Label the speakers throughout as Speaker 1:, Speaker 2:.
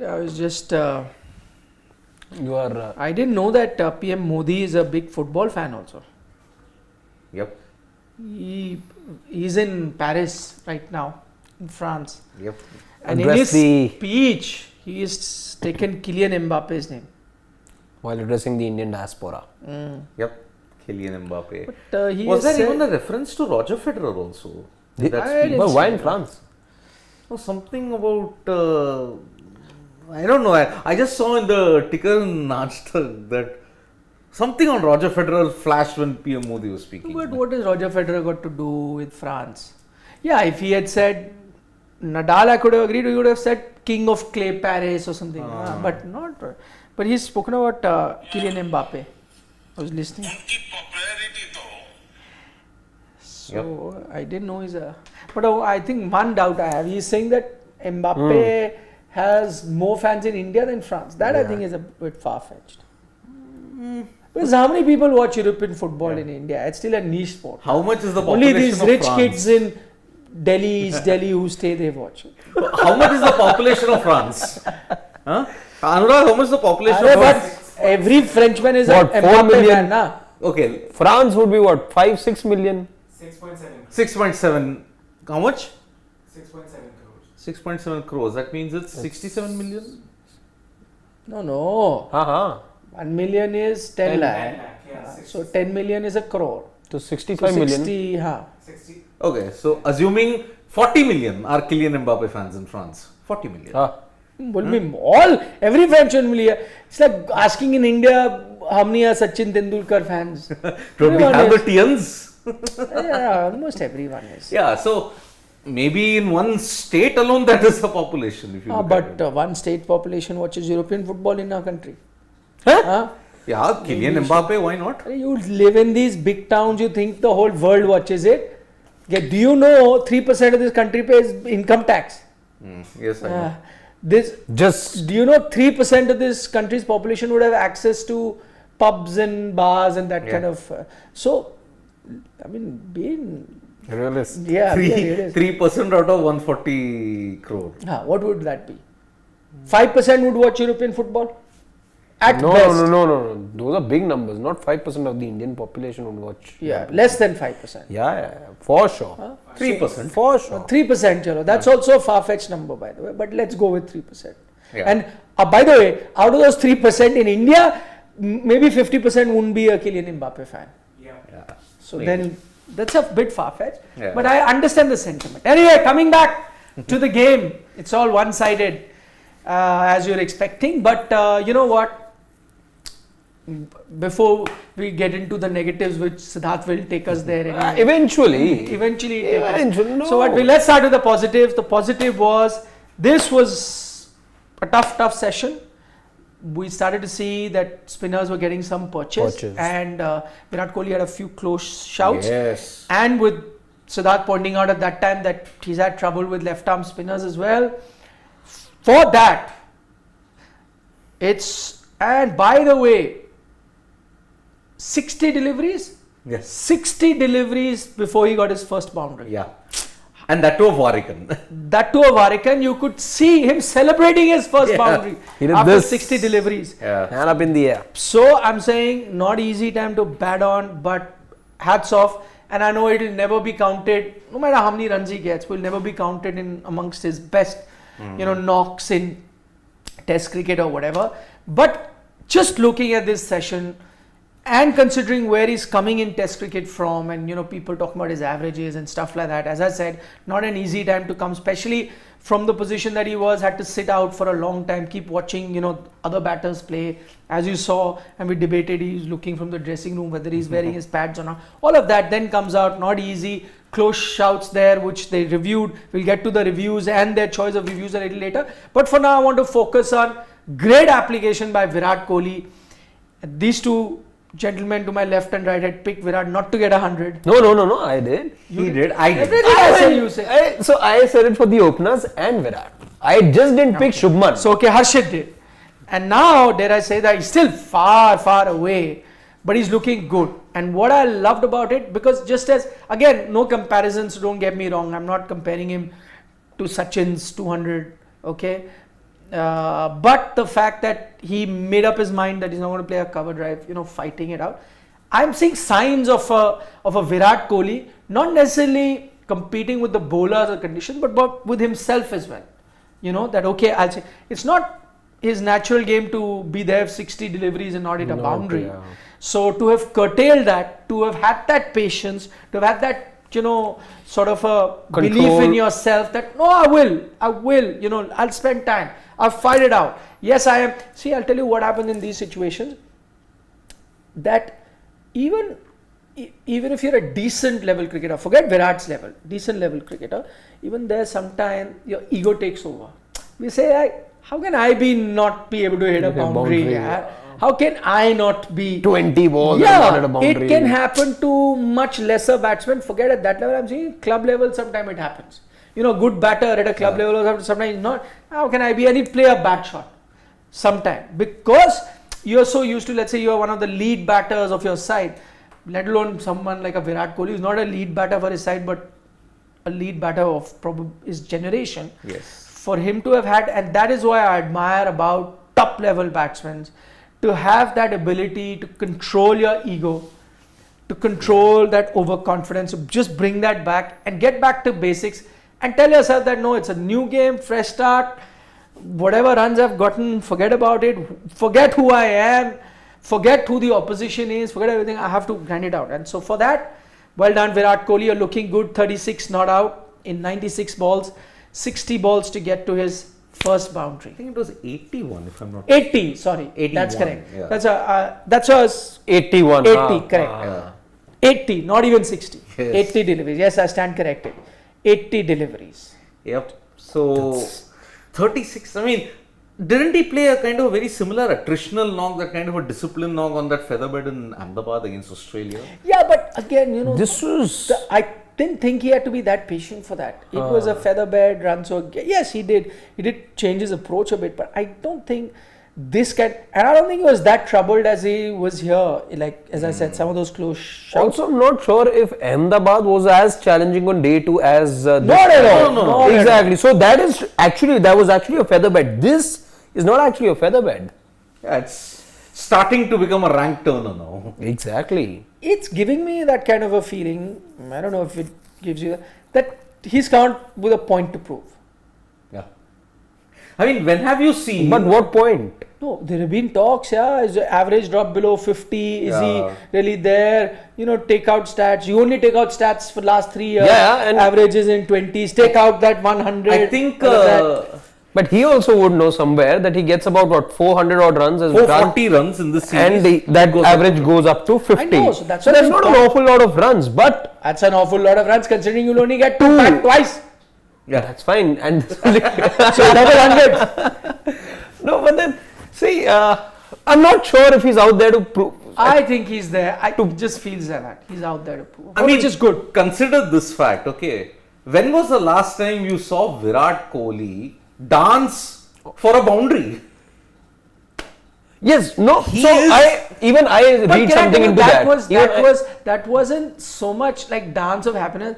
Speaker 1: I was just.
Speaker 2: You are.
Speaker 1: I didn't know that PM Modi is a big football fan also.
Speaker 3: Yep.
Speaker 1: He's in Paris right now, in France.
Speaker 3: Yep.
Speaker 1: And in his speech, he has taken Kylian Mbappe's name.
Speaker 2: While addressing the Indian diaspora.
Speaker 3: Yep. Kylian Mbappe.
Speaker 1: But, he
Speaker 3: was there
Speaker 1: said,
Speaker 3: even a reference to Roger Federer also?
Speaker 2: But why in France?
Speaker 3: Oh, something about I don't know. I just saw in the ticker in AajTak that something on Roger Federer flashed when PM Modi was speaking.
Speaker 1: But what has Roger Federer got to do with France? Yeah, if he had said Nadal, I could have agreed. He would have said King of Clay Paris or something. But not. But he's spoken about Kylian Mbappe. I was listening. So I didn't know he's a. But I think one doubt I have. He's saying that Mbappe has more fans in India than France. That I think is a bit far-fetched. Because how many people watch European football in India? It's still a niche sport.
Speaker 3: How much is the population
Speaker 1: Only these
Speaker 3: of
Speaker 1: rich
Speaker 3: France?
Speaker 1: kids in Delhi, East Delhi who stay, they watch it.
Speaker 3: How much is the population of France? Huh? Anurag, how much is the population of France?
Speaker 1: But every Frenchman is
Speaker 2: What,
Speaker 1: a
Speaker 2: 4
Speaker 1: Mbappe
Speaker 2: million?
Speaker 1: fan, na?
Speaker 3: Okay.
Speaker 2: France would be what? 5-6 million?
Speaker 4: 6.7.
Speaker 3: 6.7. How much?
Speaker 4: 6.7 crores.
Speaker 3: 6.7 crores. That means it's 67 million?
Speaker 1: No. 1 million is 10 lakh.
Speaker 4: Yeah,
Speaker 1: So 10 million is a crore.
Speaker 2: So
Speaker 1: So
Speaker 2: 65 million.
Speaker 1: 60,
Speaker 4: 60.
Speaker 3: Okay, so assuming 40 million are Kylian Mbappe fans in France. 40 million.
Speaker 1: will be all, every Frenchman will hear. It's like asking in India, how many are Sachin Tendulkar fans?
Speaker 3: Don't we have the Tians?
Speaker 1: Yeah, almost everyone is.
Speaker 3: Yeah, so maybe in one state alone that is the population. If you look at it.
Speaker 1: But one state population watches European football in our country. Huh?
Speaker 3: Yeah, Kylian Mbappe, why not?
Speaker 1: You live in these big towns, you think the whole world watches it. Yeah, do you know 3% of this country pays income tax?
Speaker 3: Yes, I know.
Speaker 1: Do you know 3% of this country's population would have access to pubs and bars and that kind of. So, I mean, being.
Speaker 2: Realist.
Speaker 1: Yeah,
Speaker 3: 3% out of 140 crore.
Speaker 1: What would that be? 5% would watch European football? At
Speaker 2: No,
Speaker 1: best.
Speaker 2: no. Those are big numbers. Not 5% of the Indian population would watch.
Speaker 1: Yeah, less than 5%.
Speaker 2: Yeah, for sure.
Speaker 3: 3%.
Speaker 2: For sure.
Speaker 1: 3%, you know, that's also a far-fetched number, by the way, but let's go with 3%.
Speaker 3: Yeah.
Speaker 1: And by the way, out of those 3% in India, maybe 50% wouldn't be a Kylian Mbappe fan.
Speaker 4: Yeah.
Speaker 1: So
Speaker 3: Maybe.
Speaker 1: then that's a bit far-fetched,
Speaker 3: Yeah.
Speaker 1: but I understand the sentiment. Anyway, coming back to the game, it's all one-sided as you're expecting, but you know what? Before we get into the negatives, which Siddharth will take us there anyway. Eventually.
Speaker 2: No.
Speaker 1: So let's start with the positives. The positive was, this was a tough session. We started to see that spinners were getting some purchase. And Virat Kohli had a few close shouts.
Speaker 3: Yes.
Speaker 1: And with Siddharth pointing out at that time that he's had trouble with left arm spinners as well. For that, and by the way, 60 deliveries?
Speaker 3: Yes.
Speaker 1: 60 deliveries before he got his first boundary.
Speaker 3: Yeah. And that to a Varikan.
Speaker 1: That to a Varikan, you could see him celebrating his first boundary
Speaker 2: He did
Speaker 1: after
Speaker 2: this.
Speaker 1: 60 deliveries.
Speaker 3: Yeah.
Speaker 2: Hand up in the air.
Speaker 1: So I'm saying, not easy time to bat on, but hats off. And I know it will never be counted, no matter how many runs he gets, will never be counted in amongst his best, knocks in Test cricket or whatever. But just looking at this session, and considering where he's coming in Test cricket from, and people talking about his averages and stuff like that, as I said, not an easy time to come, especially from the position that he had to sit out for a long time, keep watching other batters play, as you saw, and we debated, he's looking from the dressing room whether he's wearing his pads or not. All of that then comes out, not easy. Close shouts there, which they reviewed. We'll get to the reviews and their choice of reviews a little later, but for now I want to focus on great application by Virat Kohli. These two gentlemen to my left and right had picked Virat not to get 100.
Speaker 2: No, I did.
Speaker 3: He did. I did.
Speaker 1: Everything I say, you say.
Speaker 2: So I said it for the openers and Virat. I just didn't pick Shubman.
Speaker 1: So okay, Harshit did. And now, dare I say that he's still far away, but he's looking good. And what I loved about it, because just as, again, no comparisons, don't get me wrong, I'm not comparing him to Sachin's 200, okay? But the fact that he made up his mind that he's not going to play a cover drive, fighting it out. I'm seeing signs of a Virat Kohli, not necessarily competing with the bowlers or conditions, but with himself as well. That okay, I'll say it's not his natural game to be there 60 deliveries and not hit a boundary.
Speaker 2: Yeah.
Speaker 1: So to have curtailed that, to have had that patience, to have had that sort of a belief in yourself that no, I will, I'll spend time, I'll fight it out. Yes, I am. See, I'll tell you what happens in these situations. That even if you're a decent level cricketer, forget Virat's level, decent level cricketer, even there sometimes your ego takes over. We say, how can I not be able to hit a boundary? Yeah? How can I not be
Speaker 2: 20 balls and not hit a boundary?
Speaker 1: It can happen to much lesser batsmen. Forget at that level. I'm saying club level, sometimes it happens. Good batter at a club level, sometimes not. How can I be any player bat shot? Sometimes. Because you're so used to, let's say you're one of the lead batters of your side, let alone someone like a Virat Kohli who's not a lead batter for his side, but a lead batter of probably his generation.
Speaker 3: Yes.
Speaker 1: For him to have had, and that is why I admire about top level batsmen, to have that ability to control your ego, to control that overconfidence, to just bring that back and get back to basics and tell yourself that no, it's a new game, fresh start, whatever runs I've gotten, forget about it, forget who I am, forget who the opposition is, forget everything, I have to grind it out. And so for that, well done Virat Kohli, you're looking good, 36 not out in 96 balls, 60 balls to get to his first boundary.
Speaker 3: I think it was 81 if I'm not
Speaker 1: 80, sorry,
Speaker 3: 81,
Speaker 1: that's correct.
Speaker 3: yeah.
Speaker 1: That's a
Speaker 2: 81.
Speaker 1: 80, correct.
Speaker 3: Yeah.
Speaker 1: 80, not even 60.
Speaker 3: Yes.
Speaker 1: 80 deliveries. Yes, I stand corrected. 80 deliveries.
Speaker 3: Yep. So 36. I mean, didn't he play a kind of very similar attritional knock, that kind of a discipline knock on that featherbed in Ahmedabad against Australia?
Speaker 1: Yeah, but again,
Speaker 2: This was.
Speaker 1: I didn't think he had to be that patient for that. It was a featherbed run. So yes, he did change his approach a bit, but I don't think and I don't think he was that troubled as he was here. Like as I said, some of those close shots.
Speaker 2: Also, I'm not sure if Ahmedabad was as challenging on day 2 as
Speaker 1: Not at all.
Speaker 3: No.
Speaker 2: Exactly. So that was actually a featherbed. This is not actually a featherbed.
Speaker 3: Yeah, it's starting to become a rank turner now.
Speaker 2: Exactly.
Speaker 1: It's giving me that kind of a feeling. I don't know if it gives you that he's come with a point to prove.
Speaker 3: Yeah. I mean, when have you seen?
Speaker 2: But what point?
Speaker 1: No, there have been talks, is the average drop below 50? Is
Speaker 3: Yeah.
Speaker 1: he really there? Take out stats. You only take out stats for last 3 years.
Speaker 2: Yeah, and
Speaker 1: averages in 20s. Take out that 100.
Speaker 3: I think
Speaker 1: all of that.
Speaker 2: But he also would know somewhere that he gets about 400 odd runs as
Speaker 3: 440 runs in this series.
Speaker 2: and that average goes up to 50.
Speaker 1: I know, so that's
Speaker 2: so
Speaker 1: what
Speaker 2: there's
Speaker 1: I'm
Speaker 2: not an
Speaker 1: talking-
Speaker 2: awful lot of runs, but
Speaker 1: That's an awful lot of runs considering you'll only get 2 back twice.
Speaker 3: Yeah.
Speaker 2: that's fine. And
Speaker 1: So double 100.
Speaker 2: no, but then see, I'm not sure if he's out there to prove.
Speaker 1: I think he's there. I just feels that he's out there to prove.
Speaker 3: I mean,
Speaker 1: which is good.
Speaker 3: Consider this fact, okay. When was the last time you saw Virat Kohli dance for a boundary?
Speaker 2: Yes, no.
Speaker 3: He
Speaker 2: so
Speaker 3: is-
Speaker 2: I
Speaker 1: But
Speaker 2: read
Speaker 1: can I
Speaker 2: something
Speaker 1: tell you,
Speaker 2: into that.
Speaker 1: that wasn't so much like dance of happiness.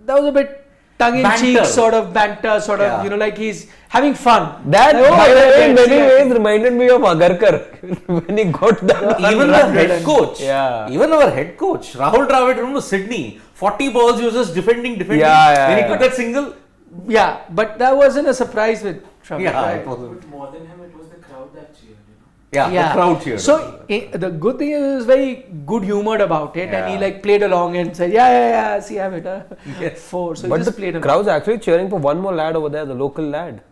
Speaker 1: That was a bit tongue-in-cheek
Speaker 3: Banter.
Speaker 1: sort of banter, sort of
Speaker 3: Yeah.
Speaker 1: like he's having fun.
Speaker 2: That,
Speaker 1: Like,
Speaker 2: by the way, in
Speaker 1: let's
Speaker 2: many
Speaker 1: see,
Speaker 2: ways reminded me of Agarkar when he got that.
Speaker 3: Even the head coach,
Speaker 2: Yeah.
Speaker 3: even our head coach, Rahul Dravid, remember Sydney, 40 balls he was just defending.
Speaker 2: Yeah,
Speaker 3: when he
Speaker 2: yeah.
Speaker 3: took that single,
Speaker 1: Yeah, but that wasn't a surprise with Trump.
Speaker 3: yeah,
Speaker 1: right?
Speaker 3: it was,
Speaker 4: But more than him, it was the crowd that cheered.
Speaker 3: the crowd cheered.
Speaker 1: So the good thing is he was very good humored about it, and he
Speaker 3: Yeah.
Speaker 1: like played along and said, yeah, see, I have it.
Speaker 3: Yes.
Speaker 1: 4. So he
Speaker 2: But
Speaker 1: just
Speaker 2: the
Speaker 1: played along.
Speaker 2: crowd's actually cheering for one more lad over there, the local lad,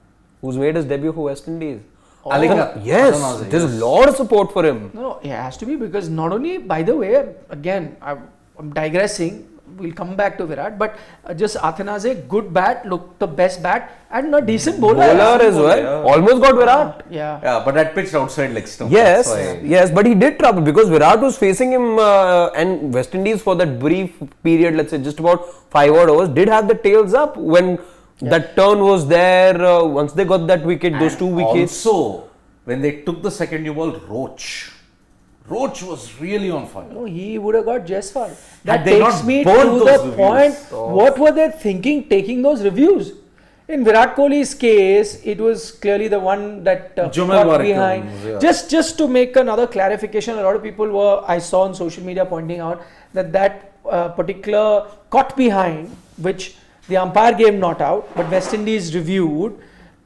Speaker 2: who's made his debut for West Indies.
Speaker 3: Alika-
Speaker 2: Yes,
Speaker 3: Adanaze,
Speaker 2: there's
Speaker 3: yes.
Speaker 2: a lot of support for him.
Speaker 1: No, it has to be because not only, by the way, again, I'm digressing. We'll come back to Virat, but just Athanaze, good bat, look the best bat, and a decent bowler.
Speaker 2: Bowler as well,
Speaker 3: yeah.
Speaker 2: almost got Virat.
Speaker 1: Yeah.
Speaker 3: yeah, but that pitched outside leg stump.
Speaker 2: Yes,
Speaker 3: That's why-
Speaker 2: yes, but he did trouble because Virat was facing him and West Indies for that brief period, let's say just about 5 odd overs, did have the tails up when that turn was there. Once they got that wicket, those 2 wickets.
Speaker 3: Also, when they took the second new ball, Roach was really on fire.
Speaker 1: No, he would have got Jaiswal. That
Speaker 3: they
Speaker 1: takes
Speaker 3: not
Speaker 1: me
Speaker 3: burnt
Speaker 1: to
Speaker 3: those
Speaker 1: the
Speaker 3: reviews?
Speaker 1: point. What were they thinking taking those reviews? In Virat Kohli's case, it was clearly the one that
Speaker 3: Jomel
Speaker 1: got
Speaker 3: Warwick
Speaker 1: behind.
Speaker 3: comes, yeah.
Speaker 1: Just to make another clarification, a lot of people I saw on social media pointing out that particular caught behind, which the umpire gave not out, but West Indies reviewed,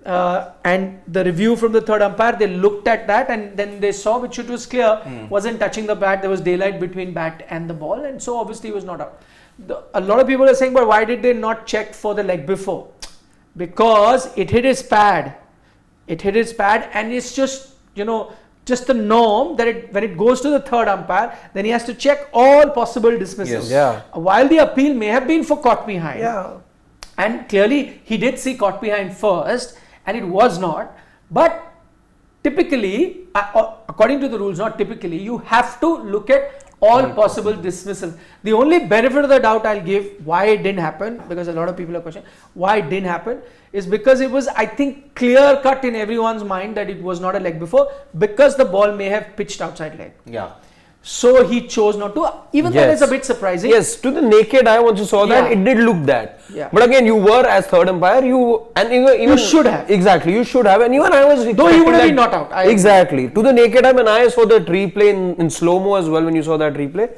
Speaker 1: and the review from the third umpire, they looked at that and then they saw, which it was clear, wasn't touching the bat. There was daylight between bat and the ball, and so obviously he was not out. A lot of people are saying, but why did they not check for the leg before? Because it hit his pad. It hit his pad, and it's just, just the norm that when it goes to the third umpire, then he has to check all possible dismissals.
Speaker 3: Yes.
Speaker 2: Yeah.
Speaker 1: While the appeal may have been for caught behind,
Speaker 2: Yeah.
Speaker 1: and clearly he did see caught behind first, and it was not. But typically, according to the rules, not typically, you have to look at all possible dismissals. The only benefit of the doubt I'll give why it didn't happen, because a lot of people are questioning why it didn't happen, is because it was, I think, clear cut in everyone's mind that it was not a leg before, because the ball may have pitched outside leg.
Speaker 3: Yeah.
Speaker 1: So he chose not to. Even that is a bit surprising.
Speaker 2: Yes, to the naked eye, once you saw that,
Speaker 1: Yeah.
Speaker 2: it did look that.
Speaker 1: Yeah.
Speaker 2: But again, you were as third umpire, you
Speaker 1: should have.
Speaker 2: Exactly, you should have. And even I was.
Speaker 1: Though he would have
Speaker 2: expecting
Speaker 1: been
Speaker 2: that-
Speaker 1: not out. I agree.
Speaker 2: Exactly. To the naked eye, when I saw that replay in slow mo as well, when you saw that replay,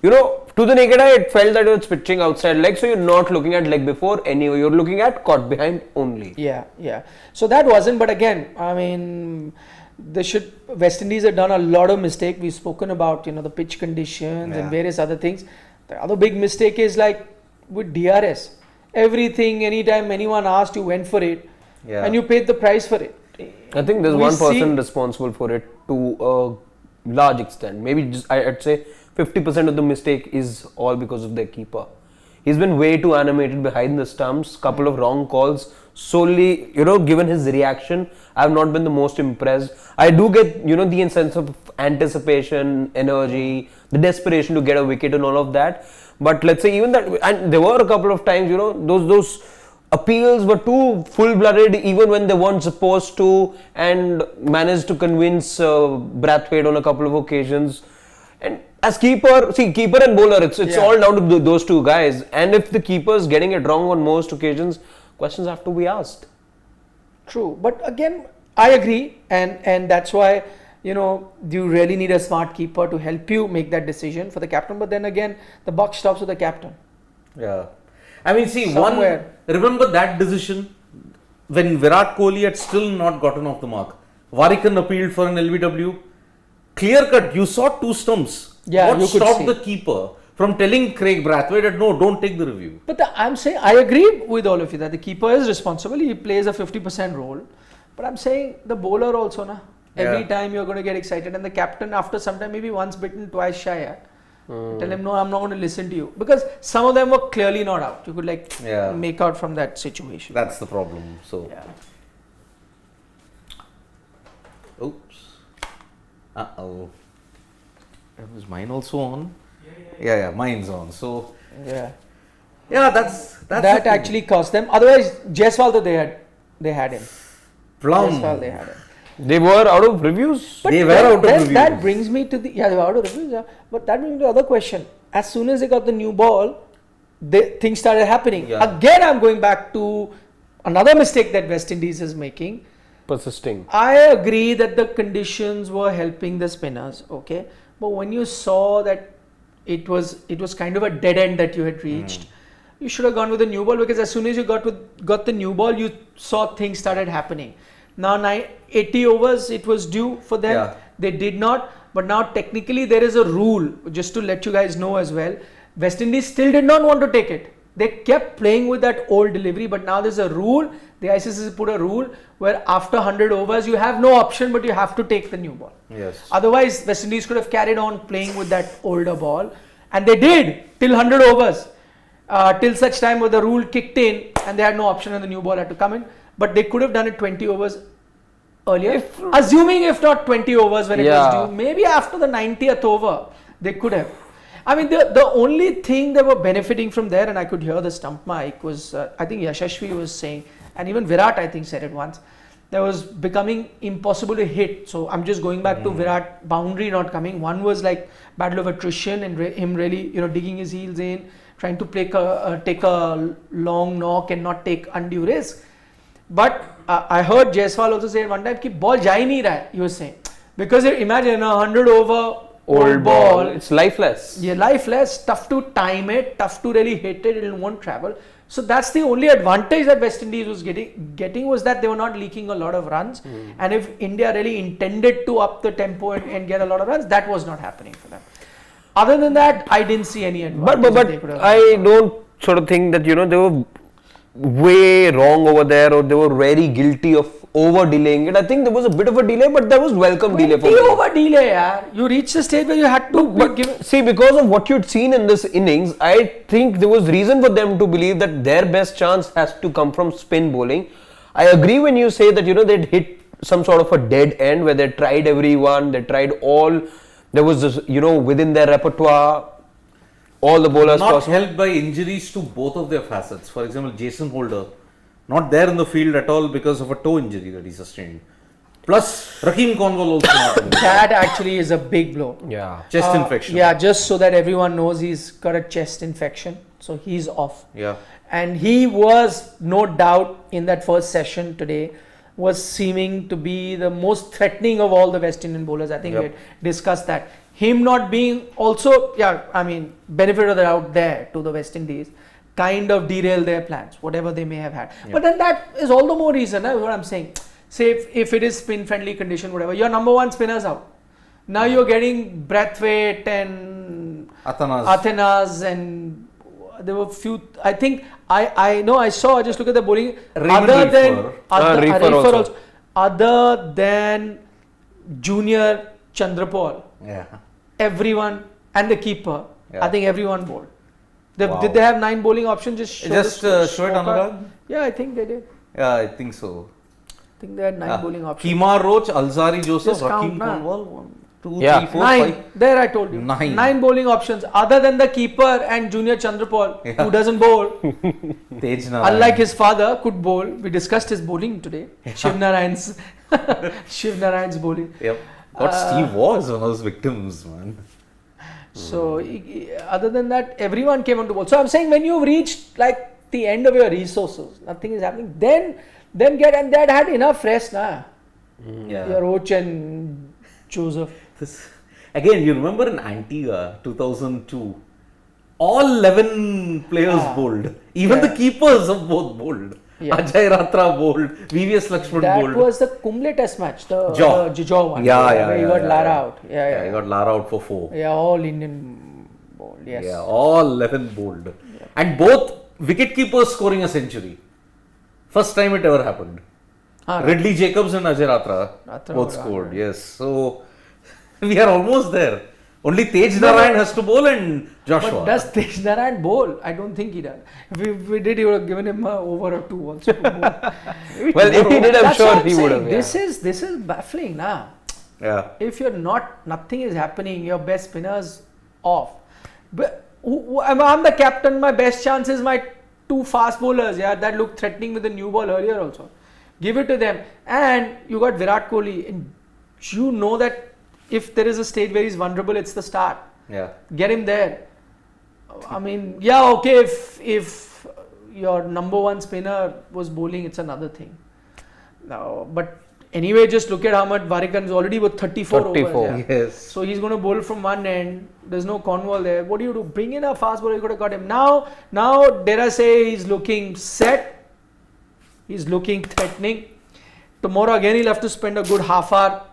Speaker 2: to the naked eye, it felt that it was pitching outside leg. So you're not looking at leg before anyway. You're looking at caught behind only.
Speaker 1: Yeah. So that wasn't. But again, I mean, West Indies have done a lot of mistake. We've spoken about the pitch conditions and various other things. The other big mistake is like with DRS. Everything, anytime anyone asked, you went for it, and you paid the price for it.
Speaker 2: I think there's
Speaker 1: We
Speaker 2: one
Speaker 1: see-
Speaker 2: person responsible for it to a large extent. Maybe I'd say 50% of the mistake is all because of their keeper. He's been way too animated behind the stumps, couple of wrong calls. Solely, given his reaction, I have not been the most impressed. I do get, the sense of anticipation, energy, the desperation to get a wicket and all of that. But let's say even that, and there were a couple of times, those appeals were too full-blooded even when they weren't supposed to, and managed to convince Brathwaite on a couple of occasions. And as keeper and bowler, it's all down to those two guys. And if the keeper's getting it wrong on most occasions, questions have to be asked.
Speaker 1: True, but again, I agree, and that's why you really need a smart keeper to help you make that decision for the captain. But then again, the buck stops with the captain.
Speaker 3: Yeah. I mean, see,
Speaker 1: Somewhere.
Speaker 3: remember that decision when Virat Kohli had still not gotten off the mark. Warwick appealed for an LBW. Clear cut, you saw two stumps.
Speaker 1: Yeah,
Speaker 3: what
Speaker 1: you could
Speaker 3: stopped
Speaker 1: see.
Speaker 3: the keeper from telling Craig Brathwaite that no, don't take the review?
Speaker 1: But I'm saying, I agree with all of you that the keeper is responsible. He plays a 50% role. But I'm saying the bowler also, every time you're going to get excited, and the captain, after some time, maybe once bitten, twice shy. Tell him, no, I'm not going to listen to you. Because some of them were clearly not out. You could make out from that situation.
Speaker 3: That's the problem. So,
Speaker 1: Yeah.
Speaker 3: oops. Uh-oh. Was mine also on? Yeah, mine's on. So,
Speaker 1: Yeah.
Speaker 3: that's
Speaker 1: That
Speaker 3: the thing.
Speaker 1: actually cost them. Otherwise, Jaiswal, though, they had him.
Speaker 3: Plum.
Speaker 1: Jaiswal, they had him.
Speaker 2: They were out of reviews.
Speaker 3: They were out of reviews.
Speaker 1: That brings me to they were out of reviews. Yeah. But that brings me to the other question. As soon as they got the new ball, things started happening.
Speaker 3: Yeah.
Speaker 1: Again, I'm going back to another mistake that West Indies is making.
Speaker 2: Persisting.
Speaker 1: I agree that the conditions were helping the spinners, okay, but when you saw that it was kind of a dead end that you had reached, you should have gone with the new ball, because as soon as you got the new ball, you saw things started happening. Now 80 overs it was due for them.
Speaker 3: Yeah.
Speaker 1: They did not, but now technically there is a rule, just to let you guys know as well. West Indies still did not want to take it. They kept playing with that old delivery, but now there's a rule. The ICC put a rule where after 100 overs you have no option, but you have to take the new ball.
Speaker 3: Yes.
Speaker 1: Otherwise, West Indies could have carried on playing with that older ball, and they did till 100 overs, till such time where the rule kicked in and they had no option and the new ball had to come in. But they could have done it 20 overs earlier, assuming if not 20 overs when it was due, maybe after the 90th over they could have. I mean, the only thing they were benefiting from there, and I could hear the stump mic, was I think Yashasvi was saying, and even Virat I think said it once, that was becoming impossible to hit. So I'm just going back to Virat boundary not coming. One was like battle of attrition and him really digging his heels in, trying to take a long knock and not take undue risk. But I heard Jaiswal also say at one time कि ball जा ही नहीं रहा है. He was saying because imagine a 100 over
Speaker 2: Old ball, it's lifeless.
Speaker 1: Yeah, lifeless, tough to time it, tough to really hit it, it won't travel. So that's the only advantage that West Indies was getting was that they were not leaking a lot of runs. And if India really intended to up the tempo and get a lot of runs, that was not happening for them. Other than that, I didn't see any advantage.
Speaker 2: But I don't sort of think that, you know, they were way wrong over there or they were very guilty of over delaying it. I think there was a bit of a delay, but that was welcome delay for me.
Speaker 1: Over delay, yaar. You reached the stage where you had to
Speaker 2: See, because of what you'd seen in this innings, I think there was reason for them to believe that their best chance has to come from spin bowling. I agree when you say that, you know, they'd hit some sort of a dead end where they tried everyone, they tried all, there was this, you know, within their repertoire, all the bowlers
Speaker 3: Not
Speaker 2: possible.
Speaker 3: helped by injuries to both of their facets. For example, Jason Holder, not there in the field at all because of a toe injury that he sustained. Plus, Raheem Cornwall also not in the field.
Speaker 1: That actually is a big blow.
Speaker 2: Yeah.
Speaker 3: Chest infection.
Speaker 1: Yeah, just so that everyone knows he's got a chest infection. So he's off.
Speaker 3: Yeah.
Speaker 1: And he was, no doubt, in that first session today, was seeming to be the most threatening of all the West Indian bowlers. I think we had discussed that. Him not being also, benefit of the doubt there to the West Indies, kind of derail their plans, whatever they may have had. But then that is all the more reason, what I'm saying. Say if it is spin friendly condition, whatever, your number one spinner's out. Now you're getting Brathwaite and Athenas and there were few, I think, I know I saw, just look at the bowling. Other than Junior Chandrapal, everyone and the keeper, I think everyone bowled. Did they have 9 bowling options? Just show it Anurag? Yeah, I think they did.
Speaker 3: Yeah, I think so.
Speaker 1: I think they had 9 bowling options.
Speaker 3: Kemar Roach, Alzari Joseph,
Speaker 1: Just count,
Speaker 3: Raheem Cornwall, 1, 2, 3, 4,
Speaker 1: 9.
Speaker 3: 5.
Speaker 1: There I told you. 9 bowling options. Other than the keeper and Junior Chandrapal, who doesn't bowl. Unlike his father, could bowl. We discussed his bowling today. Shiv Narayan's bowling.
Speaker 3: Yep. Steve was one of those victims, man.
Speaker 1: So, other than that, everyone came on to bowl. So, I'm saying when you've reached like the end of your resources, nothing is happening, then get, and that had enough rest, nah. Your Roach and Joseph.
Speaker 3: Again, you remember in Antigua 2002, all 11 players bowled. Even the keepers of both bowled. Ajay Ratra bowled, VVS Lakshman bowled.
Speaker 1: That was the Kumble test match, the Jaw one. Where he got Lara out.
Speaker 3: He got Lara out for 4.
Speaker 1: Yeah, all Indian bowled, yes.
Speaker 3: Yeah, all 11 bowled. And both wicket keepers scoring a century. First time it ever happened. Ridley Jacobs and Ajay Ratra both scored, yes. So, we are almost there. Only Tej Narayan has to bowl and Joshua.
Speaker 1: But does Tej Narayan bowl? I don't think he does. If we did, he would have given him over or 2 also.
Speaker 2: Well, if he did, I'm sure he would have.
Speaker 1: This is baffling, nah.
Speaker 3: Yeah.
Speaker 1: If you're nothing is happening, your best spinner's off. But I'm the captain, my best chance is my 2 fast bowlers, that looked threatening with the new ball earlier also. Give it to them. And you got Virat Kohli, and you know that if there is a stage where he's vulnerable, it's the start.
Speaker 3: Yeah.
Speaker 1: Get him there. I mean, okay, if your number one spinner was bowling, it's another thing. No, but anyway, just look at how much Varikan is already with 34 overs.
Speaker 3: Yes.
Speaker 1: So he's going to bowl from one end. There's no Cornwall there. What do you do? Bring in a fast bowler. You could have got him. Now, dare I say, he's looking set. He's looking threatening. Tomorrow again he'll have to spend a good half hour.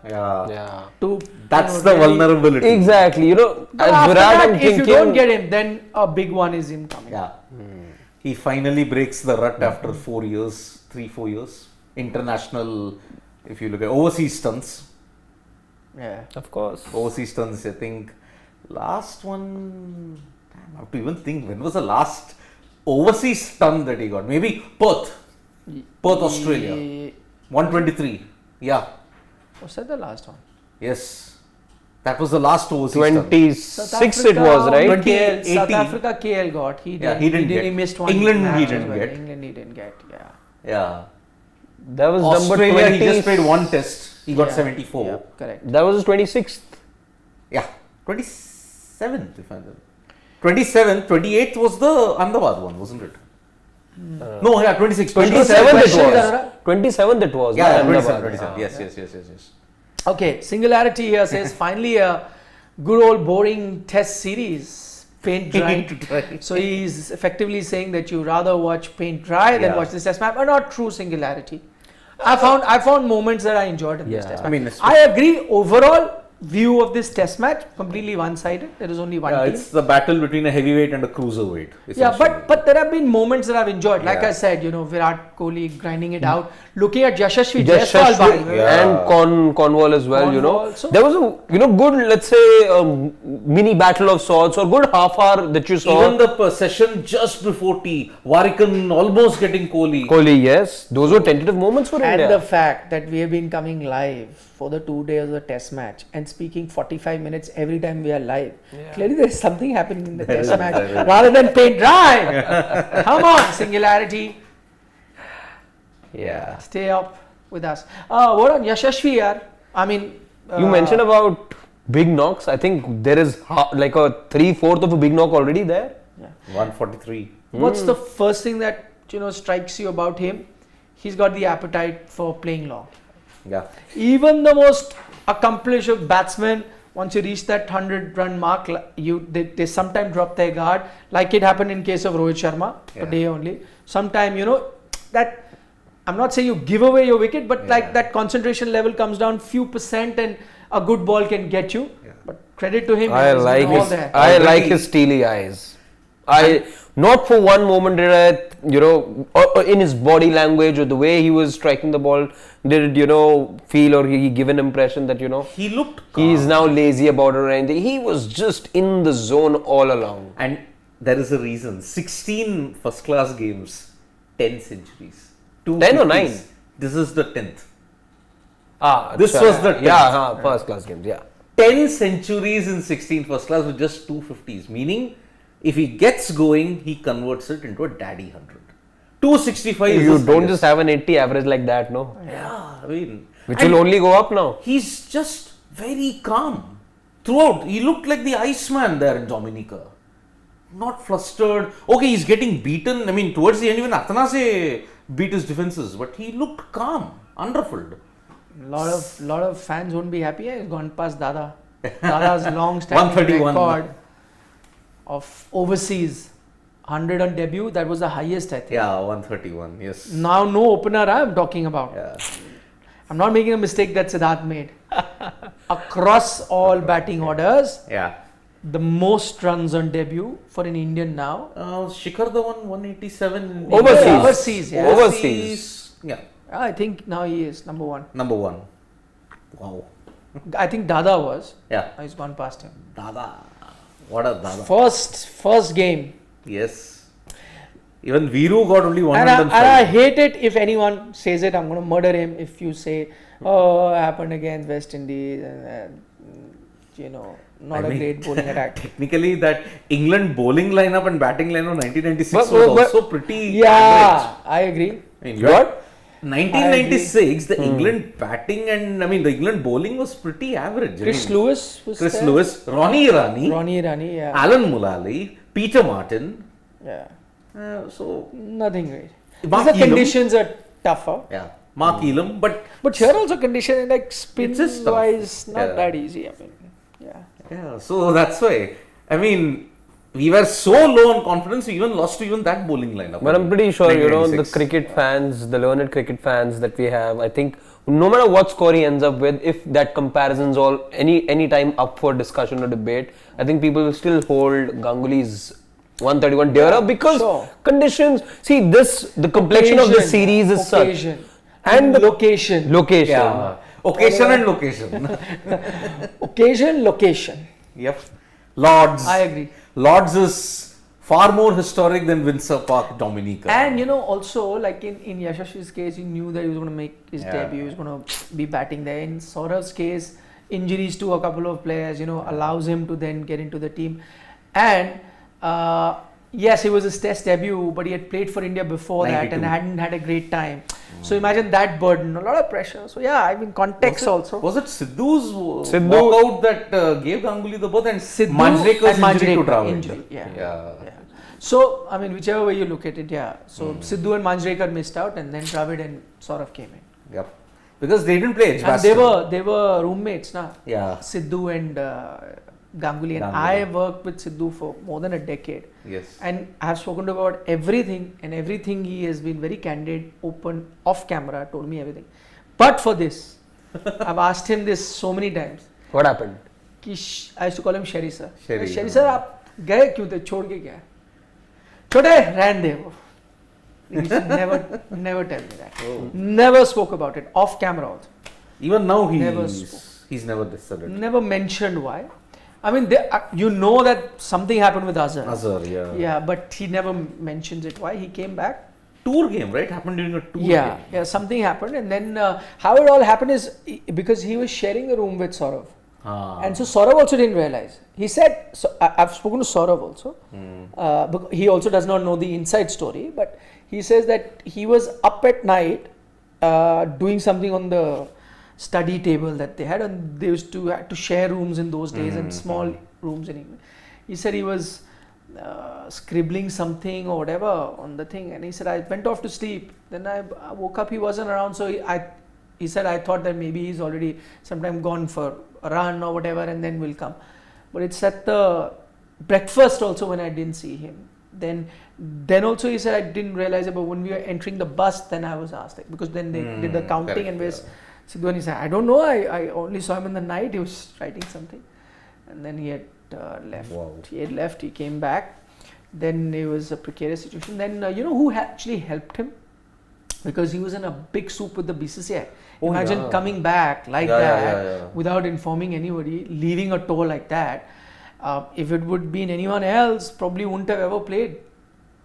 Speaker 1: To
Speaker 3: that's the vulnerability.
Speaker 2: Exactly. As
Speaker 1: Virat, if you don't get him, then a big one is him coming.
Speaker 3: Yeah. He finally breaks the rut after 4 years, 3-4 years. International, if you look at overseas stunts.
Speaker 1: Yeah.
Speaker 2: Of course.
Speaker 3: Overseas stunts, I think. Last one, I have to even think, when was the last overseas stunt that he got? Maybe Perth, Australia. 123. Yeah.
Speaker 1: Was that the last one?
Speaker 3: Yes. That was the last overseas
Speaker 2: 26 it was, right?
Speaker 3: 2018.
Speaker 1: South Africa KL got. He didn't get. He missed one.
Speaker 3: England
Speaker 1: match
Speaker 3: he didn't
Speaker 1: well.
Speaker 3: get.
Speaker 1: England he didn't get. Yeah.
Speaker 3: Yeah.
Speaker 2: That was
Speaker 3: Australia,
Speaker 2: number 20.
Speaker 3: he just played 1 test. He got 74.
Speaker 1: Yeah, correct.
Speaker 2: That was his 26th.
Speaker 3: Yeah. 27th, if I remember. 27th, 28th was the Ahmedabad one, wasn't it? No, yeah, 26th.
Speaker 2: 27th it was. 27th it was.
Speaker 3: Yeah,
Speaker 2: no?
Speaker 3: 27,
Speaker 2: Ahmedabad.
Speaker 3: 27. Yes.
Speaker 1: Okay, Singularity here says finally a good old boring test series. Paint dry. So he's effectively saying that you rather watch paint dry than watch this test match, but not true Singularity. I found moments that I enjoyed in this test match.
Speaker 3: I mean,
Speaker 1: I agree. Overall view of this test match completely one-sided. There is only one team.
Speaker 3: It's the battle between a heavyweight and a cruiserweight.
Speaker 1: Yeah, but there have been moments that I've enjoyed. Like
Speaker 3: Yeah.
Speaker 1: I said, Virat Kohli grinding it out, looking at Yashasvi Jaiswal
Speaker 2: and Cornwall as well.
Speaker 1: Cornwall, so-
Speaker 2: There was a good, let's say, mini battle of sorts or good half hour that you saw.
Speaker 3: even the session just before tea, Warrican almost getting
Speaker 2: Kohli, yes, those were tentative moments for
Speaker 1: And
Speaker 2: India.
Speaker 1: the fact that we have been coming live for the 2 days of the test match and speaking 45 minutes every time we are live. Clearly there is something happening in the test match rather than paint dry. Come on, Singularity.
Speaker 2: Yeah.
Speaker 1: Stay up with us. What on Yashasvi yaar? I mean,
Speaker 2: You mentioned about big knocks. I think there is like a 3/4 of a big knock already there.
Speaker 3: 143.
Speaker 1: what's the first thing that strikes you about him? He's got the appetite for playing long.
Speaker 3: Yeah.
Speaker 1: Even the most accomplished of batsmen, once you reach that 100-run mark, they sometimes drop their guard, like it happened in case of Rohit Sharma today only. Sometime that I'm not saying you give away your wicket, but like that concentration level comes down few percent, and a good ball can get you.
Speaker 3: Yeah.
Speaker 1: But credit to him.
Speaker 2: I like his steely eyes. Not for one moment did I, in his body language or the way he was striking the ball, did feel or he give an impression that
Speaker 3: He looked calm.
Speaker 2: he is now lazy about it or anything. He was just in the zone all along.
Speaker 3: And there is a reason. 16 first class games, 10 centuries.
Speaker 2: 10 or 9?
Speaker 3: This is the 10th.
Speaker 2: This
Speaker 3: was the 10th.
Speaker 2: first class games,
Speaker 3: 10 centuries in 16 first class with just 250s. Meaning, if he gets going, he converts it into a daddy 100. 265 is
Speaker 2: You
Speaker 3: his
Speaker 2: don't
Speaker 3: highest.
Speaker 2: just have an 80 average like that, no?
Speaker 3: Yeah, I mean.
Speaker 2: Which
Speaker 3: and
Speaker 2: will only go up now.
Speaker 3: He's just very calm throughout. He looked like the Iceman there in Dominica. Not flustered. Okay, he's getting beaten. I mean, towards the end, even Athanase beat his defenses, but he looked calm, unruffled.
Speaker 1: Lot of fans won't be happy. He's gone past Dada. Dada's long-standing
Speaker 3: 131.
Speaker 1: record of overseas 100 on debut. That was the highest, I think.
Speaker 3: Yeah, 131. Yes.
Speaker 1: Now no opener I'm talking about.
Speaker 3: Yeah.
Speaker 1: I'm not making a mistake that Siddharth made. Across all batting orders,
Speaker 3: Yeah.
Speaker 1: the most runs on debut for an Indian now.
Speaker 3: Shikhar Dhawan 187.
Speaker 2: Overseas.
Speaker 1: Overseas.
Speaker 3: Yeah.
Speaker 1: I think now he is number one.
Speaker 3: Number 1. Wow.
Speaker 1: I think Dada was.
Speaker 3: Yeah.
Speaker 1: He's gone past him.
Speaker 3: Dada. What a Dada.
Speaker 1: First game.
Speaker 3: Yes. Even Viru got only
Speaker 1: And
Speaker 3: 105.
Speaker 1: I hate it if anyone says it. I'm going to murder him if you say, oh, it happened against West Indies and not a great bowling attack.
Speaker 3: Technically, that England bowling lineup and batting lineup 1996
Speaker 2: But-
Speaker 3: was
Speaker 2: but-
Speaker 3: also pretty
Speaker 1: Yeah,
Speaker 3: average.
Speaker 1: I agree.
Speaker 3: I mean,
Speaker 2: What?
Speaker 3: 1996, the England batting and the England bowling was pretty average.
Speaker 1: Chris Lewis was
Speaker 3: Chris
Speaker 1: there.
Speaker 3: Lewis, Ronnie Irani,
Speaker 1: Ronnie Irani, yeah.
Speaker 3: Alan Mulally, Peter Martin.
Speaker 1: Yeah.
Speaker 3: So,
Speaker 1: Nothing great.
Speaker 3: Mark
Speaker 1: The
Speaker 3: Elam.
Speaker 1: conditions are tougher.
Speaker 3: yeah, Mark Elam, but
Speaker 1: But here also condition like spin
Speaker 3: It's just tough.
Speaker 1: wise not
Speaker 3: Yeah.
Speaker 1: that easy. I mean, yeah.
Speaker 3: yeah, so that's why. We were so low on confidence, we even lost to even that bowling lineup.
Speaker 2: But I'm pretty sure, the
Speaker 3: 1996.
Speaker 2: cricket fans, the learned cricket fans that we have, I think no matter what score he ends up with, if that comparison's all any time up for discussion or debate, I think people will still hold Ganguly's 131 dearer because
Speaker 1: sure.
Speaker 2: conditions. See, the complexion of the series is such.
Speaker 1: And the location.
Speaker 2: Location.
Speaker 3: Yeah. Occasion and location.
Speaker 1: Occasion, location.
Speaker 3: Yep. Lords.
Speaker 1: I agree.
Speaker 3: Lords is far more historic than Windsor Park, Dominica.
Speaker 1: And also like in Yashasvi's case, he knew that he was going to make his
Speaker 3: Yeah.
Speaker 1: debut. He was going to be batting there. In Saurav's case, injuries to a couple of players, allows him to then get into the team. And yes, it was his test debut, but he had played for India before that
Speaker 3: 92.
Speaker 1: and hadn't had a great time. So imagine that burden, a lot of pressure. So yeah, context also.
Speaker 3: Was it Sidhu's
Speaker 2: Sidhu-
Speaker 3: walkout that gave Ganguly the berth and
Speaker 1: Sidhu
Speaker 3: Manjrekar's
Speaker 1: and
Speaker 3: injury to
Speaker 1: Manjrekar
Speaker 3: Dravid?
Speaker 1: injury, yeah. So, I mean, whichever way you look at it, yeah. So, Sidhu and Manjrekar missed out, and then Dravid and Saurav came in.
Speaker 3: Yep. Because they didn't play
Speaker 1: And they were roommates, na?
Speaker 3: Yeah.
Speaker 1: Sidhu and Ganguly. And
Speaker 3: Ganguly.
Speaker 1: I worked with Sidhu for more than a decade.
Speaker 3: Yes.
Speaker 1: And I have spoken to him about everything, and everything he has been very candid, open, off camera, told me everything. But for this, I've asked him this so many times.
Speaker 2: What happened?
Speaker 1: I used to call him Sherry sir.
Speaker 3: Sherry,
Speaker 1: Sherry sir, आप गए क्यों थे? छोड़ के गए? छोटे रहने दे वो. He used to never tell me that.
Speaker 3: Oh.
Speaker 1: Never spoke about it off camera also.
Speaker 3: Even now
Speaker 1: Never
Speaker 3: he's never said it.
Speaker 1: Never mentioned why. I mean, you know that something happened with Azhar.
Speaker 3: Azhar, yeah.
Speaker 1: Yeah, but he never mentions it. Why? He came back.
Speaker 3: Tour game, right? Happened during a tour
Speaker 1: Yeah,
Speaker 3: game.
Speaker 1: yeah, something happened, and then how it all happened is because he was sharing a room with Saurav. And so Saurav also didn't realize. He said, so I've spoken to Saurav also. Because he also does not know the inside story, but he says that he was up at night doing something on the study table that they had, and they used to have to share rooms in those days and small rooms in England. He said he was scribbling something or whatever on the thing, and he said I went off to sleep. Then I woke up, he wasn't around, so he said I thought that maybe he's already sometime gone for a run or whatever, and then will come. But it's at the breakfast also when I didn't see him. Then also he said I didn't realize it, but when we were entering the bus, then I was asked, like, because then they did the counting,
Speaker 3: correct,
Speaker 1: and Sidhu, he said I don't know, I only saw him in the night, he was writing something, and then he had left.
Speaker 3: Wow.
Speaker 1: He had left, he came back. Then it was a precarious situation. Then you know who actually helped him? Because he was in a big soup with the BCCI.
Speaker 3: Oh,
Speaker 1: Imagine
Speaker 3: yeah.
Speaker 1: coming back like
Speaker 3: Yeah,
Speaker 1: that
Speaker 3: yeah, yeah.
Speaker 1: without informing anybody, leaving a tour like that. If it would be in anyone else, probably wouldn't have ever played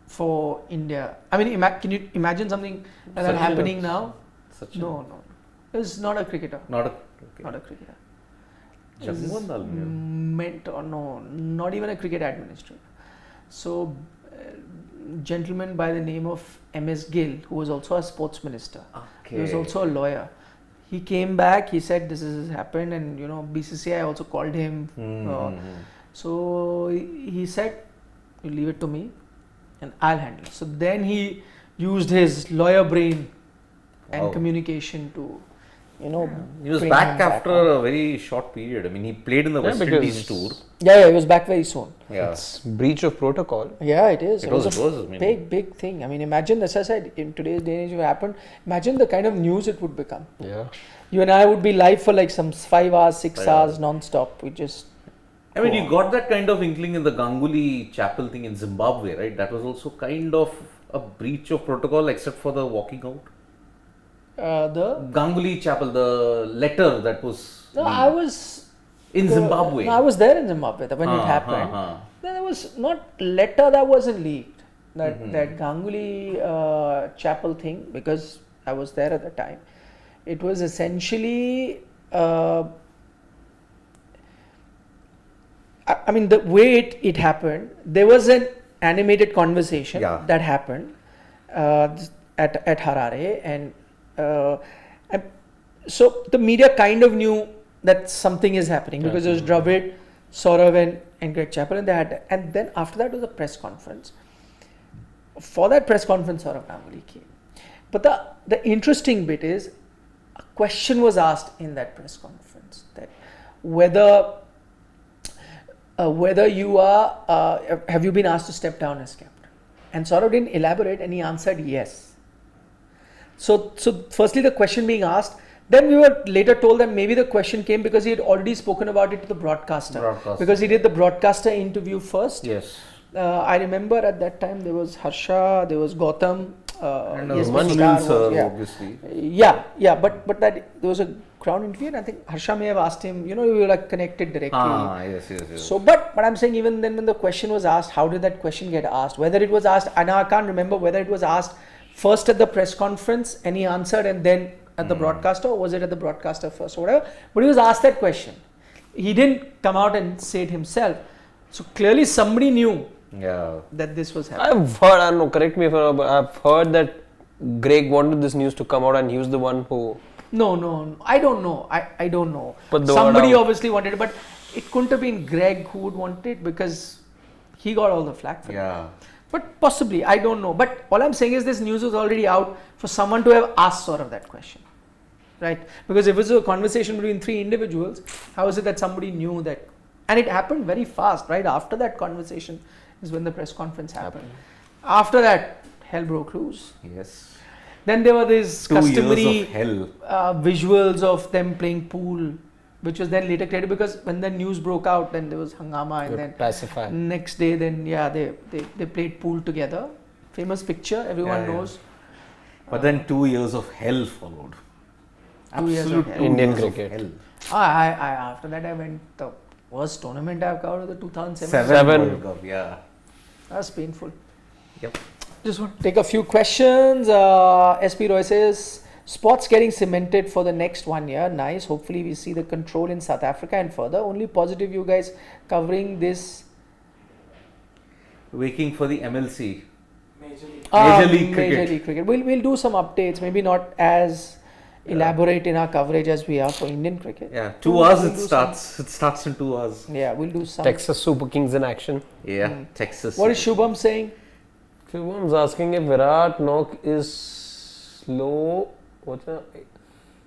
Speaker 1: for India. I mean, can you imagine something like that happening now? No. He's not a cricketer.
Speaker 3: Not
Speaker 1: Not a cricketer.
Speaker 3: Jammu Dalmia.
Speaker 1: Mentor, no, not even a cricket administrator. So, gentleman by the name of MS Gill, who was also a sports minister. He was also a lawyer. He came back, he said this has happened, and you know, BCCI also called him. So he said, you leave it to me and I'll handle it. So then he used his lawyer brain and communication to, you know,
Speaker 3: He was
Speaker 1: bring
Speaker 3: back
Speaker 1: him
Speaker 3: after
Speaker 1: on.
Speaker 3: a very short period. I mean, he played in the West
Speaker 2: because-
Speaker 3: Indies tour.
Speaker 1: Yeah, he was back very soon.
Speaker 3: Yeah.
Speaker 2: It's breach of protocol.
Speaker 1: Yeah, it is.
Speaker 3: It
Speaker 1: was
Speaker 3: was,
Speaker 1: a
Speaker 3: I mean-
Speaker 1: big thing. I mean, imagine, as I said, in today's day and age, if it happened, imagine the kind of news it would become.
Speaker 2: Yeah.
Speaker 1: You and I would be live for like some 5 hours, 6 hours non-stop. We just...
Speaker 3: I mean, you got that kind of inkling in the Ganguly chapel thing in Zimbabwe, right? That was also kind of a breach of protocol, except for the walking out.
Speaker 1: the...
Speaker 3: Ganguly chapel, the letter that was
Speaker 1: No, I was...
Speaker 3: in Zimbabwe.
Speaker 1: No, I was there in Zimbabwe when it happened. Then there was not letter that wasn't leaked. That Ganguly chapel thing, because I was there at the time. It was essentially... I mean, the way it happened, there was an animated conversation that happened at Harare, and so the media kind of knew that something is happening because there was Dravid, Saurav, and Greg Chappell, and they had, and then after that was a press conference. For that press conference, Saurav Ganguly came. But the interesting bit is, a question was asked in that press conference that whether you are, have you been asked to step down as captain? And Saurav didn't elaborate, and he answered yes. So firstly the question being asked, then we were later told that maybe the question came because he had already spoken about it to the broadcaster. Because he did the broadcaster interview first.
Speaker 3: Yes.
Speaker 1: I remember at that time there was Harsha, there was Gautam,
Speaker 3: And
Speaker 1: yes,
Speaker 3: Sunil sir,
Speaker 1: yeah.
Speaker 3: obviously.
Speaker 1: Yeah, but that there was a ground interview, and I think Harsha may have asked him, you know, we were like connected directly.
Speaker 3: Yes.
Speaker 1: So, but I'm saying even then when the question was asked, how did that question get asked? Whether it was asked, and I can't remember whether it was asked first at the press conference and he answered, and then at the broadcaster, or was it at the broadcaster first, or whatever. But he was asked that question. He didn't come out and say it himself. So clearly somebody knew that this was happening.
Speaker 2: I've heard, I don't know, correct me if I'm wrong, but I've heard that Greg wanted this news to come out and he was the one who...
Speaker 1: No, I don't know. I don't know.
Speaker 2: But
Speaker 1: somebody obviously wanted it, but it couldn't have been Greg who would want it because he got all the flack for it. But possibly, I don't know. But all I'm saying is this news was already out for someone to have asked sort of that question. Right? Because if it was a conversation between three individuals, how is it that somebody knew that? And it happened very fast, right? After that conversation is when the press conference happened. After that, hell broke loose.
Speaker 3: Yes.
Speaker 1: Then there were these
Speaker 3: 2 years
Speaker 1: customary
Speaker 3: of hell.
Speaker 1: visuals of them playing pool, which was then later created because when the news broke out, then there was hangama, and then
Speaker 2: pacify.
Speaker 1: next day, then they played pool together. Famous picture, everyone knows.
Speaker 3: But then 2 years of hell followed.
Speaker 1: 2 years of hell.
Speaker 2: Indian
Speaker 3: years of
Speaker 2: cricket.
Speaker 3: hell.
Speaker 1: I after that I went the worst tournament I've covered, the 2007.
Speaker 2: Seven.
Speaker 3: World Cup, yeah.
Speaker 1: That was painful.
Speaker 3: Yep.
Speaker 1: Just want to take a few questions. SP Roy says, sports getting cemented for the next 1 year. Nice. Hopefully we see the control in South Africa and further. Only positive you guys covering this.
Speaker 3: Waiting for the MLC.
Speaker 4: Major League.
Speaker 3: Major League cricket.
Speaker 1: Major League cricket. We'll do some updates. Maybe not as elaborate in our coverage as we are for Indian cricket.
Speaker 3: Yeah, 2 hours
Speaker 1: We'll
Speaker 3: it
Speaker 1: do
Speaker 3: starts. It starts in 2 hours.
Speaker 1: Yeah, we'll do some.
Speaker 2: Texas Super Kings in action.
Speaker 3: Yeah, Texas.
Speaker 1: What is Shubham saying?
Speaker 2: Shubham's asking if Virat knock is slow. What's that?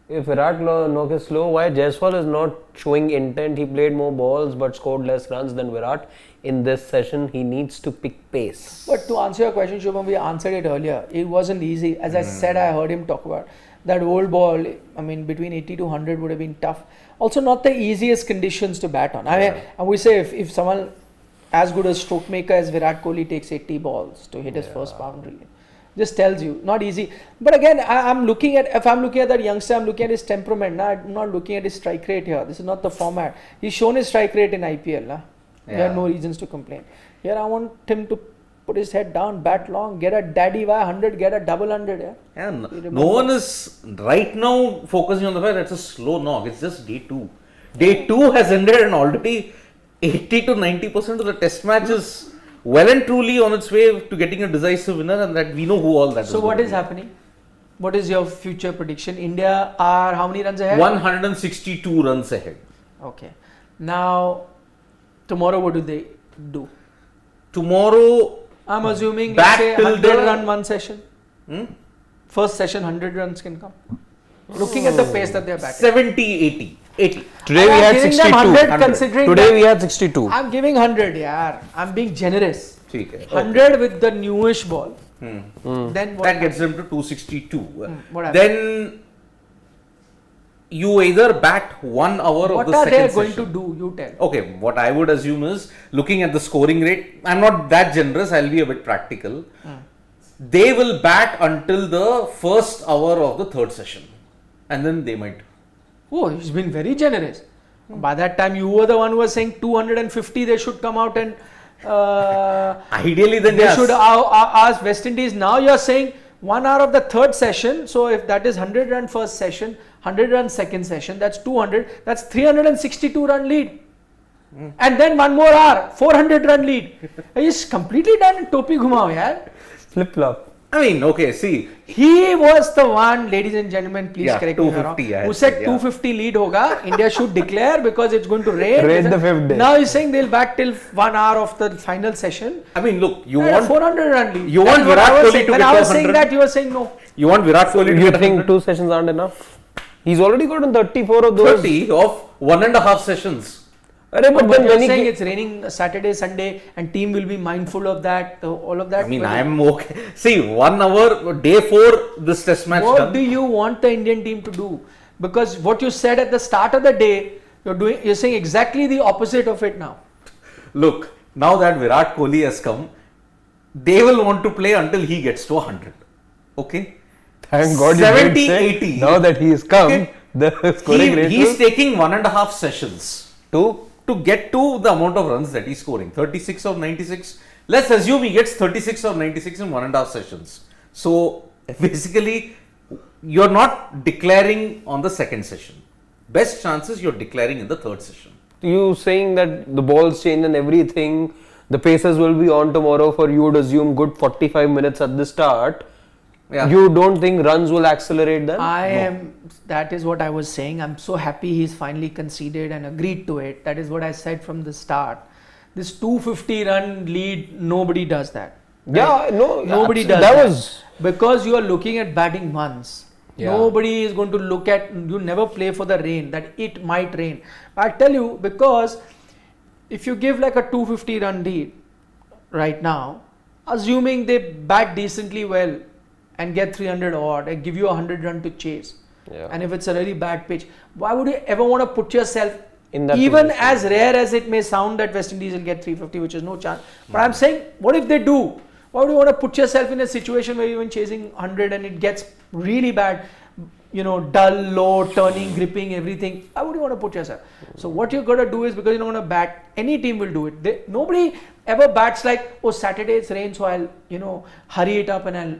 Speaker 2: If Virat knock is slow, why Jaiswal is not showing intent? He played more balls but scored less runs than Virat in this session. He needs to pick pace.
Speaker 1: But to answer your question, Shubham, we answered it earlier. It wasn't easy. As I said, I heard him talk about that old ball. I mean, between 80 to 100 would have been tough. Also, not the easiest conditions to bat on. I mean, and we say if someone as good a stroke maker as Virat Kohli takes 80 balls to hit his first boundary, just tells you not easy. But again, I'm looking at that youngster, I'm looking at his temperament. I'm not looking at his strike rate here. This is not the format. He's shown his strike rate in IPL. There are no reasons to complain. Here, I want him to put his head down, bat long, get a daddy by 100, get a double 100.
Speaker 3: Yeah, no one is right now focusing on the fact that it's a slow knock. It's just day 2. Day 2 has ended and already 80 to 90% of the test match is well and truly on its way to getting a decisive winner, and that we know who all that is.
Speaker 1: So what is happening? What is your future prediction? India are how many runs ahead?
Speaker 3: 162 runs ahead.
Speaker 1: Okay. Now, tomorrow what do they do?
Speaker 3: Tomorrow,
Speaker 1: I'm assuming
Speaker 3: back
Speaker 1: let's say
Speaker 3: till
Speaker 1: 100
Speaker 3: the-
Speaker 1: run one session. First session 100 runs can come. Looking at the pace that they're batting.
Speaker 3: 70, 80. 80.
Speaker 2: Today we
Speaker 1: I'm
Speaker 2: had
Speaker 1: giving
Speaker 2: 62.
Speaker 1: them 100 considering
Speaker 2: Today
Speaker 1: that
Speaker 2: we had 62.
Speaker 1: I'm giving 100, yeah. I'm being generous.
Speaker 3: ठीक है.
Speaker 1: 100 with the newish ball. Then what?
Speaker 3: That gets them to 262.
Speaker 1: What happens?
Speaker 3: Then you either bat 1 hour
Speaker 1: What
Speaker 3: of the
Speaker 1: are
Speaker 3: second
Speaker 1: they going
Speaker 3: session.
Speaker 1: to do? You tell.
Speaker 3: Okay, what I would assume is looking at the scoring rate, I'm not that generous, I'll be a bit practical. They will bat until the first hour of the third session, and then they might.
Speaker 1: Oh, he's been very generous. By that time, you were the one who was saying 250. They should come out and
Speaker 3: Ideally, then
Speaker 1: they
Speaker 3: yes.
Speaker 1: should ask West Indies. Now you're saying 1 hour of the third session. So if that is 100 run first session, 100 run second session, that's 200. That's 362 run lead. And then 1 more hour, 400 run lead. He's completely done topi ghumao, yaar.
Speaker 2: Flip flop.
Speaker 3: I mean, okay, see.
Speaker 1: He was the one, ladies and gentlemen, please
Speaker 3: Yeah,
Speaker 1: correct me if I'm wrong,
Speaker 3: 250, I
Speaker 1: who
Speaker 3: had
Speaker 1: said
Speaker 3: said,
Speaker 1: 250 lead hoga, India should declare because it's going to rain.
Speaker 2: Rain the fifth day.
Speaker 1: Now he's saying they'll back till 1 hour of the final session.
Speaker 3: I mean, look, you
Speaker 1: And
Speaker 3: want
Speaker 1: 400 run lead.
Speaker 3: you
Speaker 1: That
Speaker 3: want
Speaker 1: is what
Speaker 3: Virat
Speaker 1: I was
Speaker 3: Kohli
Speaker 1: saying.
Speaker 3: to
Speaker 1: When
Speaker 3: get
Speaker 1: I
Speaker 3: to
Speaker 1: was saying
Speaker 3: 100?
Speaker 1: that, you were saying no.
Speaker 3: you want Virat Kohli to
Speaker 2: You
Speaker 3: get
Speaker 2: think
Speaker 3: 100?
Speaker 2: 2 sessions aren't enough? He's already gotten 34 of those.
Speaker 3: 30 of 1.5 sessions.
Speaker 2: Arey, but
Speaker 1: But
Speaker 2: then
Speaker 1: you're
Speaker 2: when he
Speaker 1: saying it's raining Saturday, Sunday, and team will be mindful of that, all of that.
Speaker 3: I mean,
Speaker 1: But
Speaker 3: I'm okay. See, 1 hour, day 4, this test match
Speaker 1: what
Speaker 3: done.
Speaker 1: do you want the Indian team to do? Because what you said at the start of the day, you're saying exactly the opposite of it now.
Speaker 3: Look, now that Virat Kohli has come, they will want to play until he gets to 100. Okay?
Speaker 2: Thank God you
Speaker 3: 70,
Speaker 2: did say,
Speaker 3: 80.
Speaker 2: now that he has come,
Speaker 3: Okay.
Speaker 2: the scoring rate
Speaker 3: He's taking 1.5 sessions to get to the amount of runs that he's scoring. 36 or 96. Let's assume he gets 36 or 96 in 1.5 sessions. So basically, you're not declaring on the second session. Best chances you're declaring in the third session.
Speaker 2: you saying that the balls change and everything, the paces will be on tomorrow for you would assume good 45 minutes at the start.
Speaker 3: Yeah.
Speaker 2: You don't think runs will accelerate then?
Speaker 1: That is what I was saying. I'm so happy he's finally conceded and agreed to it. That is what I said from the start. This 250 run lead, nobody does that.
Speaker 2: Yeah, no,
Speaker 1: Nobody does
Speaker 2: that.
Speaker 1: that.
Speaker 2: Was
Speaker 1: Because you are looking at batting once.
Speaker 2: Yeah.
Speaker 1: Nobody is going to look at, you never play for the rain, that it might rain. I tell you, because if you give like a 250 run lead right now, assuming they bat decently well and get 300 odd and give you 100 run to chase,
Speaker 2: Yeah.
Speaker 1: and if it's a really bad pitch, why would you ever want to put yourself
Speaker 2: In that
Speaker 1: even
Speaker 2: position.
Speaker 1: as rare as it may sound that West Indies will get 350, which is no chance, but I'm saying, what if they do? Why would you want to put yourself in a situation where you're even chasing 100 and it gets really bad, dull, low, turning, gripping, everything? Why would you want to put yourself? So what you're going to do is, because you're not going to bat, any team will do it. Nobody ever bats like, oh, Saturday it's rain, so I'll, hurry it up and I'll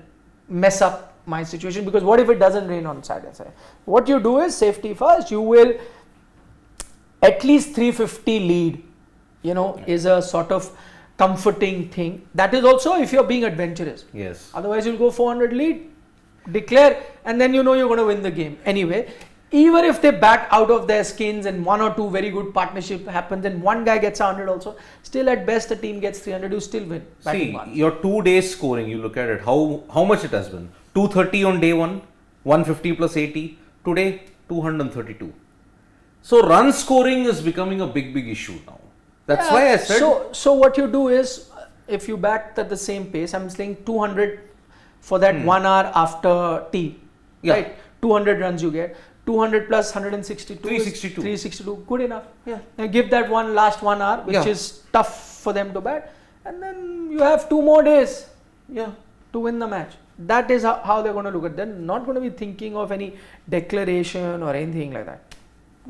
Speaker 1: mess up my situation, because what if it doesn't rain on Saturday? What you do is safety first. You will at least 350 lead, is a sort of comforting thing. That is also if you're being adventurous.
Speaker 3: Yes.
Speaker 1: Otherwise, you'll go 400 lead, declare, and then you're going to win the game. Anyway, even if they bat out of their skins and one or two very good partnership happens and one guy gets 100 also, still at best the team gets 300, you still win.
Speaker 3: See, your 2 days scoring, you look at it, how much it has been. 230 on day 1, 150 plus 80. Today, 232. So run scoring is becoming a big issue now. That's why I said.
Speaker 1: So what you do is, if you bat at the same pace, I'm saying 200 for that 1 hour after tea, right? 200 runs you get. 200 plus 162
Speaker 3: 362.
Speaker 1: 362, good enough. Yeah. And give that last 1 hour, which is tough for them to bat, and then you have 2 more days, to win the match. That is how they're going to look at it. They're not going to be thinking of any declaration or anything like that.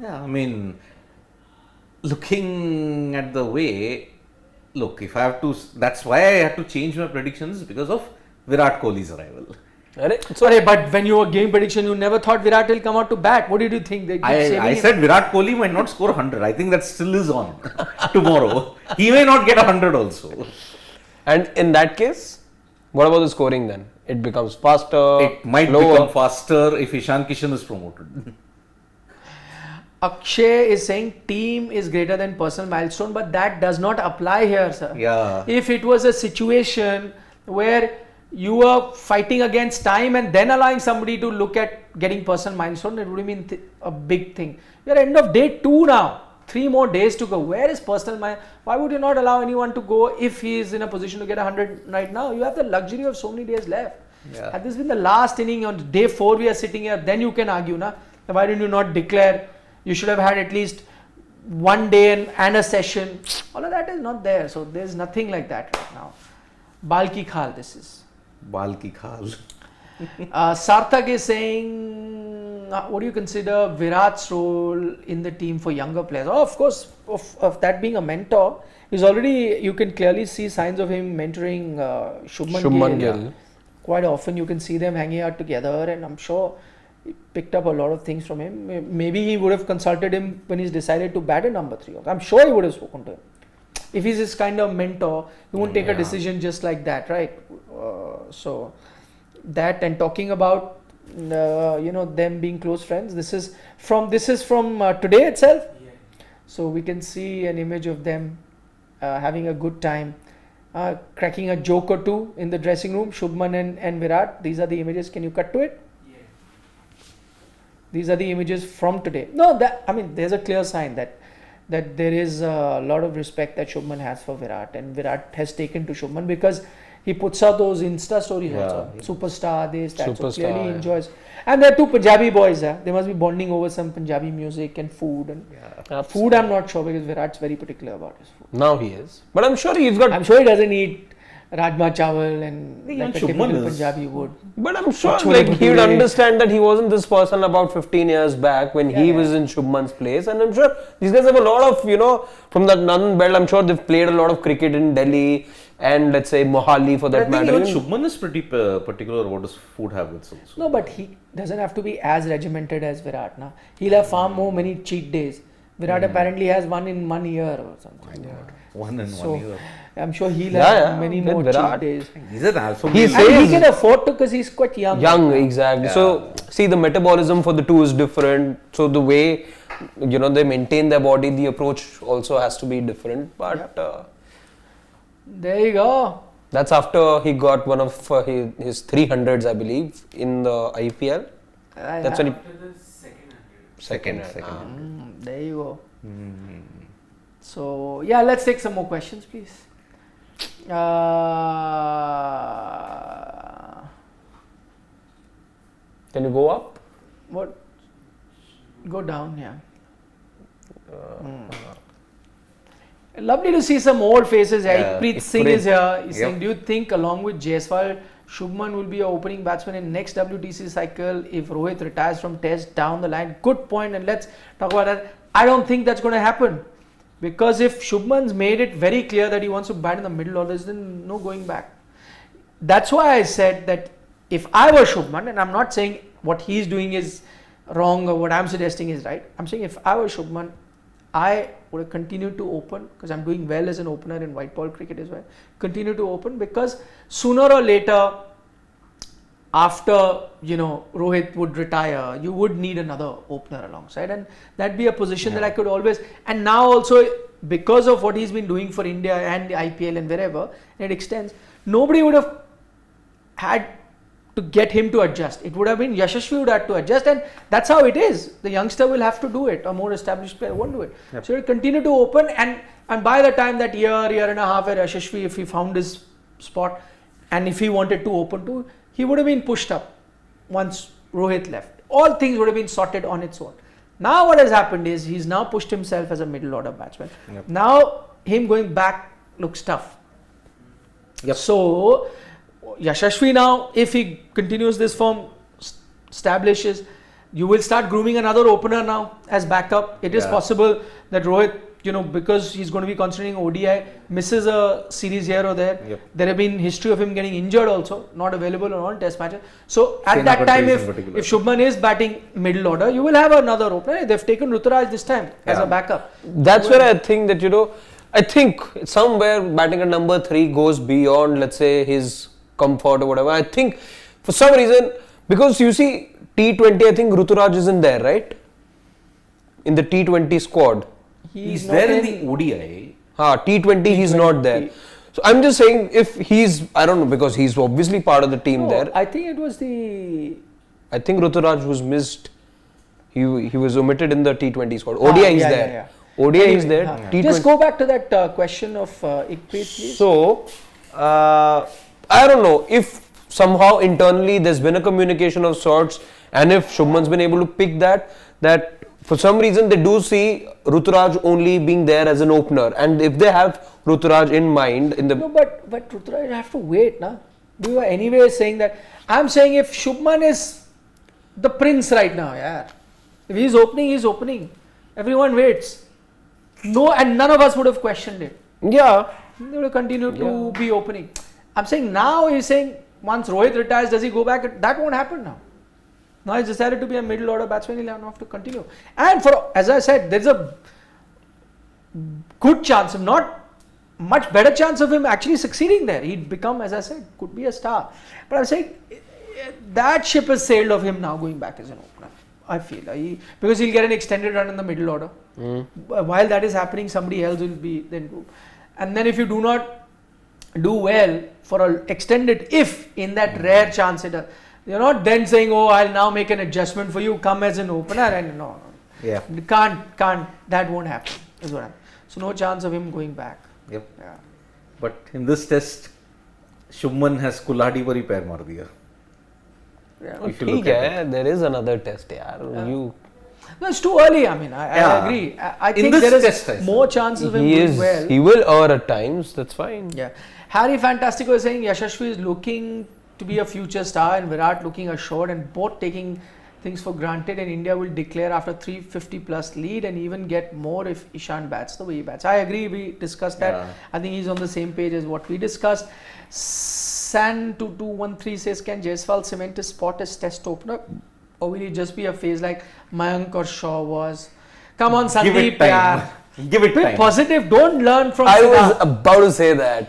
Speaker 3: Yeah, I mean, looking at the way, look, if I have to, that's why I had to change my predictions, because of Virat Kohli's arrival.
Speaker 1: Sorry, but when you were game prediction, you never thought Virat will come out to bat. What did you think? They keep saving
Speaker 3: I
Speaker 1: him?
Speaker 3: said Virat Kohli might not score 100. I think that still is on tomorrow. He may not get 100 also.
Speaker 2: And in that case, what about the scoring then? It becomes faster.
Speaker 3: It might become faster if Ishan Kishan is promoted.
Speaker 1: Akshay is saying team is greater than personal milestone, but that does not apply here, sir.
Speaker 3: Yeah.
Speaker 1: If it was a situation where you were fighting against time and then allowing somebody to look at getting personal milestone, it would mean a big thing. We are end of day 2 now. 3 more days to go. Where is personal milestone? Why would you not allow anyone to go if he is in a position to get 100 right now? You have the luxury of so many days left.
Speaker 3: Yeah.
Speaker 1: Had this been the last inning on day 4 we are sitting here, then you can argue, na? Why didn't you not declare? You should have had at least 1 day and a session. All of that is not there. So there's nothing like that right now. Bal ki khal, this is.
Speaker 3: Bal ki khal.
Speaker 1: Sarthak is saying, what do you consider Virat's role in the team for younger players? Oh, of course, of that being a mentor, he's already, you can clearly see signs of him mentoring Shubman Gill. Quite often you can see them hanging out together, and I'm sure he picked up a lot of things from him. Maybe he would have consulted him when he's decided to bat at number 3. I'm sure he would have spoken to him. If he's his kind of mentor, he won't take a decision just like that, right? So that, and talking about them being close friends, this is from today itself.
Speaker 4: Yeah.
Speaker 1: So we can see an image of them having a good time, cracking a joke or two in the dressing room. Shubman and Virat, these are the images. Can you cut to it?
Speaker 4: Yeah.
Speaker 1: These are the images from today. No, there's a clear sign that there is a lot of respect that Shubman has for Virat, and Virat has taken to Shubman because he puts out those Insta stories also. Superstar, this, that. So clearly he enjoys. And they're 2 Punjabi boys. They must be bonding over some Punjabi music and food. And food, I'm not sure, because Virat's very particular about his food.
Speaker 2: Now he is. But I'm sure he
Speaker 1: doesn't eat rajma chawal and like a typical Punjabi would.
Speaker 2: But I'm sure he would understand that he wasn't this person about 15 years back when he was in Shubman's place. And I'm sure these guys have a lot of, from that Nandan belt, I'm sure they've played a lot of cricket in Delhi and let's say Mohali for that matter.
Speaker 3: I think Shubman is pretty particular about his food habits also.
Speaker 1: No, but he doesn't have to be as regimented as Virat. Na? He'll have far more many cheat days. Virat apparently has 1 in 1 year or something.
Speaker 3: My God. 1 in 1 year.
Speaker 1: I'm sure he'll have many more cheat days.
Speaker 3: He's an alpha.
Speaker 2: He
Speaker 1: And he can afford to because he's quite young.
Speaker 2: Young, exactly. Yeah. So, see, the metabolism for the two is different. So, the way, they maintain their body, the approach also has to be different. But,
Speaker 1: there you go.
Speaker 2: That's after he got one of his 300s, I believe, in the IPL. That's when he
Speaker 4: After the second 100.
Speaker 3: Second.
Speaker 1: There you go. So yeah, let's take some more questions, please.
Speaker 2: Can you go up?
Speaker 1: What? Go down, yeah. Lovely to see some old faces.
Speaker 3: Yeah.
Speaker 1: Ikpreet Singh is here. He's
Speaker 3: Yep.
Speaker 1: saying, do you think along with Jaiswal, Shubman will be an opening batsman in next WTC cycle if Rohit retires from Test down the line? Good point, and let's talk about that. I don't think that's going to happen, because if Shubman's made it very clear that he wants to bat in the middle orders, then no going back. That's why I said that if I were Shubman, and I'm not saying what he's doing is wrong or what I'm suggesting is right. I'm saying if I were Shubman, I would have continued to open, because I'm doing well as an opener in white ball cricket as well. Continue to open, because sooner or later, after Rohit would retire, you would need another opener alongside, and that'd be a position that I could always. And now also, because of what he's been doing for India and the IPL and wherever, and it extends, nobody would have had to get him to adjust. It would have been Yashasvi would have to adjust, and that's how it is. The youngster will have to do it. A more established player won't do it.
Speaker 3: Yep.
Speaker 1: So he'll continue to open, and by the time that year and a half where Yashasvi, if he found his spot, and if he wanted to open too, he would have been pushed up once Rohit left. All things would have been sorted on its own. Now what has happened is he's now pushed himself as a middle order batsman.
Speaker 3: Yep.
Speaker 1: Now him going back looks tough.
Speaker 3: Yep.
Speaker 1: So Yashasvi now, if he continues this form, establishes, you will start grooming another opener now as backup. It is
Speaker 3: Yeah.
Speaker 1: possible that Rohit, because he's going to be concentrating ODI, misses a series here or there.
Speaker 3: Yep.
Speaker 1: There have been history of him getting injured also, not available on all test matches. So at
Speaker 3: Sena
Speaker 1: that time,
Speaker 3: Patrice
Speaker 1: if
Speaker 3: in particular.
Speaker 1: Shubman is batting middle order, you will have another opener. They've taken Ruturaj this time as
Speaker 3: Yeah.
Speaker 1: a backup.
Speaker 2: That's where I think that, I think somewhere batting at number 3 goes beyond, let's say, his comfort or whatever. I think for some reason, because you see T20, I think Ruturaj isn't there, right? In the T20 squad.
Speaker 3: He's
Speaker 1: not
Speaker 3: there in the ODI.
Speaker 2: T20 he's not there. So I'm just saying, if he's, I don't know, because he's obviously part of the team
Speaker 1: No,
Speaker 2: there.
Speaker 1: I think it was the.
Speaker 2: I think Ruturaj was missed. He was omitted in the T20 squad. ODI is there. ODI is
Speaker 1: Anyway,
Speaker 2: there. T20.
Speaker 1: Just go back to that question of Ikpreet, please.
Speaker 2: So, I don't know if somehow internally there's been a communication of sorts, and if Shubman's been able to pick that for some reason they do see Ruturaj only being there as an opener, and if they have Ruturaj in mind in the.
Speaker 1: No, but Ruturaj have to wait, na? We were anyway saying that. I'm saying if Shubman is the prince right now, yeah. If he's opening, he's opening. Everyone waits. No, and none of us would have questioned it.
Speaker 2: Yeah.
Speaker 1: They would have continued to be opening. I'm saying now he's saying once Rohit retires, does he go back? That won't happen now. Now he's decided to be a middle order batsman, he'll have to continue. And as I said, there's a good chance, if not much better chance of him actually succeeding there. He'd become, as I said, could be a star. But I'm saying that ship has sailed of him now going back as an opener. I feel because he'll get an extended run in the middle order. While that is happening, somebody else will be then group. And then if you do not do well for an extended, if in that rare chance you're not then saying, oh, I'll now make an adjustment for you, come as an opener, and no.
Speaker 3: Yeah.
Speaker 1: Can't, that won't happen, is what I'm. So no chance of him going back.
Speaker 3: Yep.
Speaker 1: Yeah.
Speaker 3: But in this test, Shubman has Kulhadi पर ही पैर मार दिया.
Speaker 1: Yeah.
Speaker 3: If you look
Speaker 2: ठीक
Speaker 3: at
Speaker 2: है, there is another test, यार. You.
Speaker 1: No, it's too early. I mean, I agree. I think
Speaker 3: this
Speaker 1: there
Speaker 3: test,
Speaker 1: is
Speaker 3: I
Speaker 1: more chances of him
Speaker 2: He
Speaker 1: doing
Speaker 2: is.
Speaker 1: well.
Speaker 2: He will err at times. That's fine.
Speaker 1: Yeah. Harry Fantastico is saying Yashasvi is looking to be a future star and Virat looking assured, and both taking things for granted, and India will declare after 350 plus lead and even get more if Ishan bats the way he bats. I agree. We discussed that.
Speaker 3: Yeah.
Speaker 1: I think he's on the same page as what we discussed. San2213 says, can Jaiswal cement his spot as test opener, or will he just be a phase like Mayank or Shaw was? Come on,
Speaker 3: Give
Speaker 1: Sandeep,
Speaker 3: it time.
Speaker 1: yaar.
Speaker 3: Give it
Speaker 1: Be
Speaker 3: time.
Speaker 1: positive. Don't learn from
Speaker 2: I
Speaker 1: Sinha.
Speaker 2: was about to say that.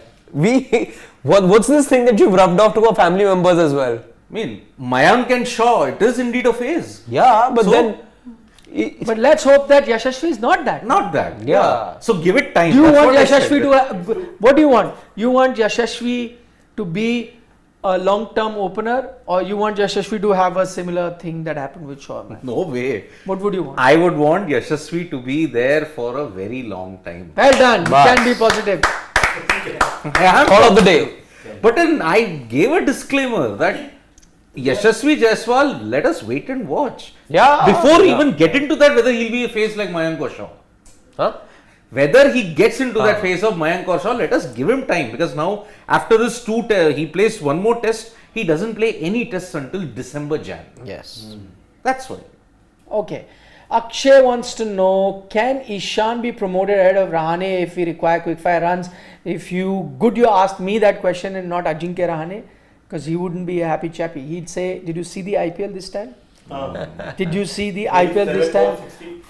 Speaker 2: What's this thing that you've rubbed off to our family members as well?
Speaker 3: I mean, Mayank and Shaw, it is indeed a phase.
Speaker 2: Yeah, but
Speaker 3: So-
Speaker 2: then.
Speaker 1: But let's hope that Yashasvi is not that.
Speaker 3: Not that.
Speaker 2: Yeah.
Speaker 3: So give it time.
Speaker 1: Do you
Speaker 3: That's
Speaker 1: want
Speaker 3: what I
Speaker 1: Yashasvi
Speaker 3: said.
Speaker 1: to have, what do you want? You want Yashasvi to be a long-term opener, or you want Yashasvi to have a similar thing that happened with Shaw?
Speaker 3: No way.
Speaker 1: What would you want?
Speaker 3: I would want Yashasvi to be there for a very long time.
Speaker 1: Well done. You
Speaker 2: Bas.
Speaker 1: can be positive.
Speaker 2: Thought of the day.
Speaker 3: But then I gave a disclaimer that Yashasvi Jaiswal, let us wait and watch.
Speaker 2: Yeah.
Speaker 3: Before even get into that, whether he'll be a face like Mayank or Shaw.
Speaker 2: Huh?
Speaker 3: Whether he gets into that phase of Mayank or Shaw, let us give him time, because now after this he plays one more test. He doesn't play any tests until December, Jan.
Speaker 2: Yes.
Speaker 3: That's why.
Speaker 1: Okay. Akshay wants to know, can Ishan be promoted ahead of Rahane if we require quickfire runs? If you asked me that question and not Ajinkya Rahane, because he wouldn't be a happy chappy. He'd say, did you see the IPL this time? Did you see the IPL this time?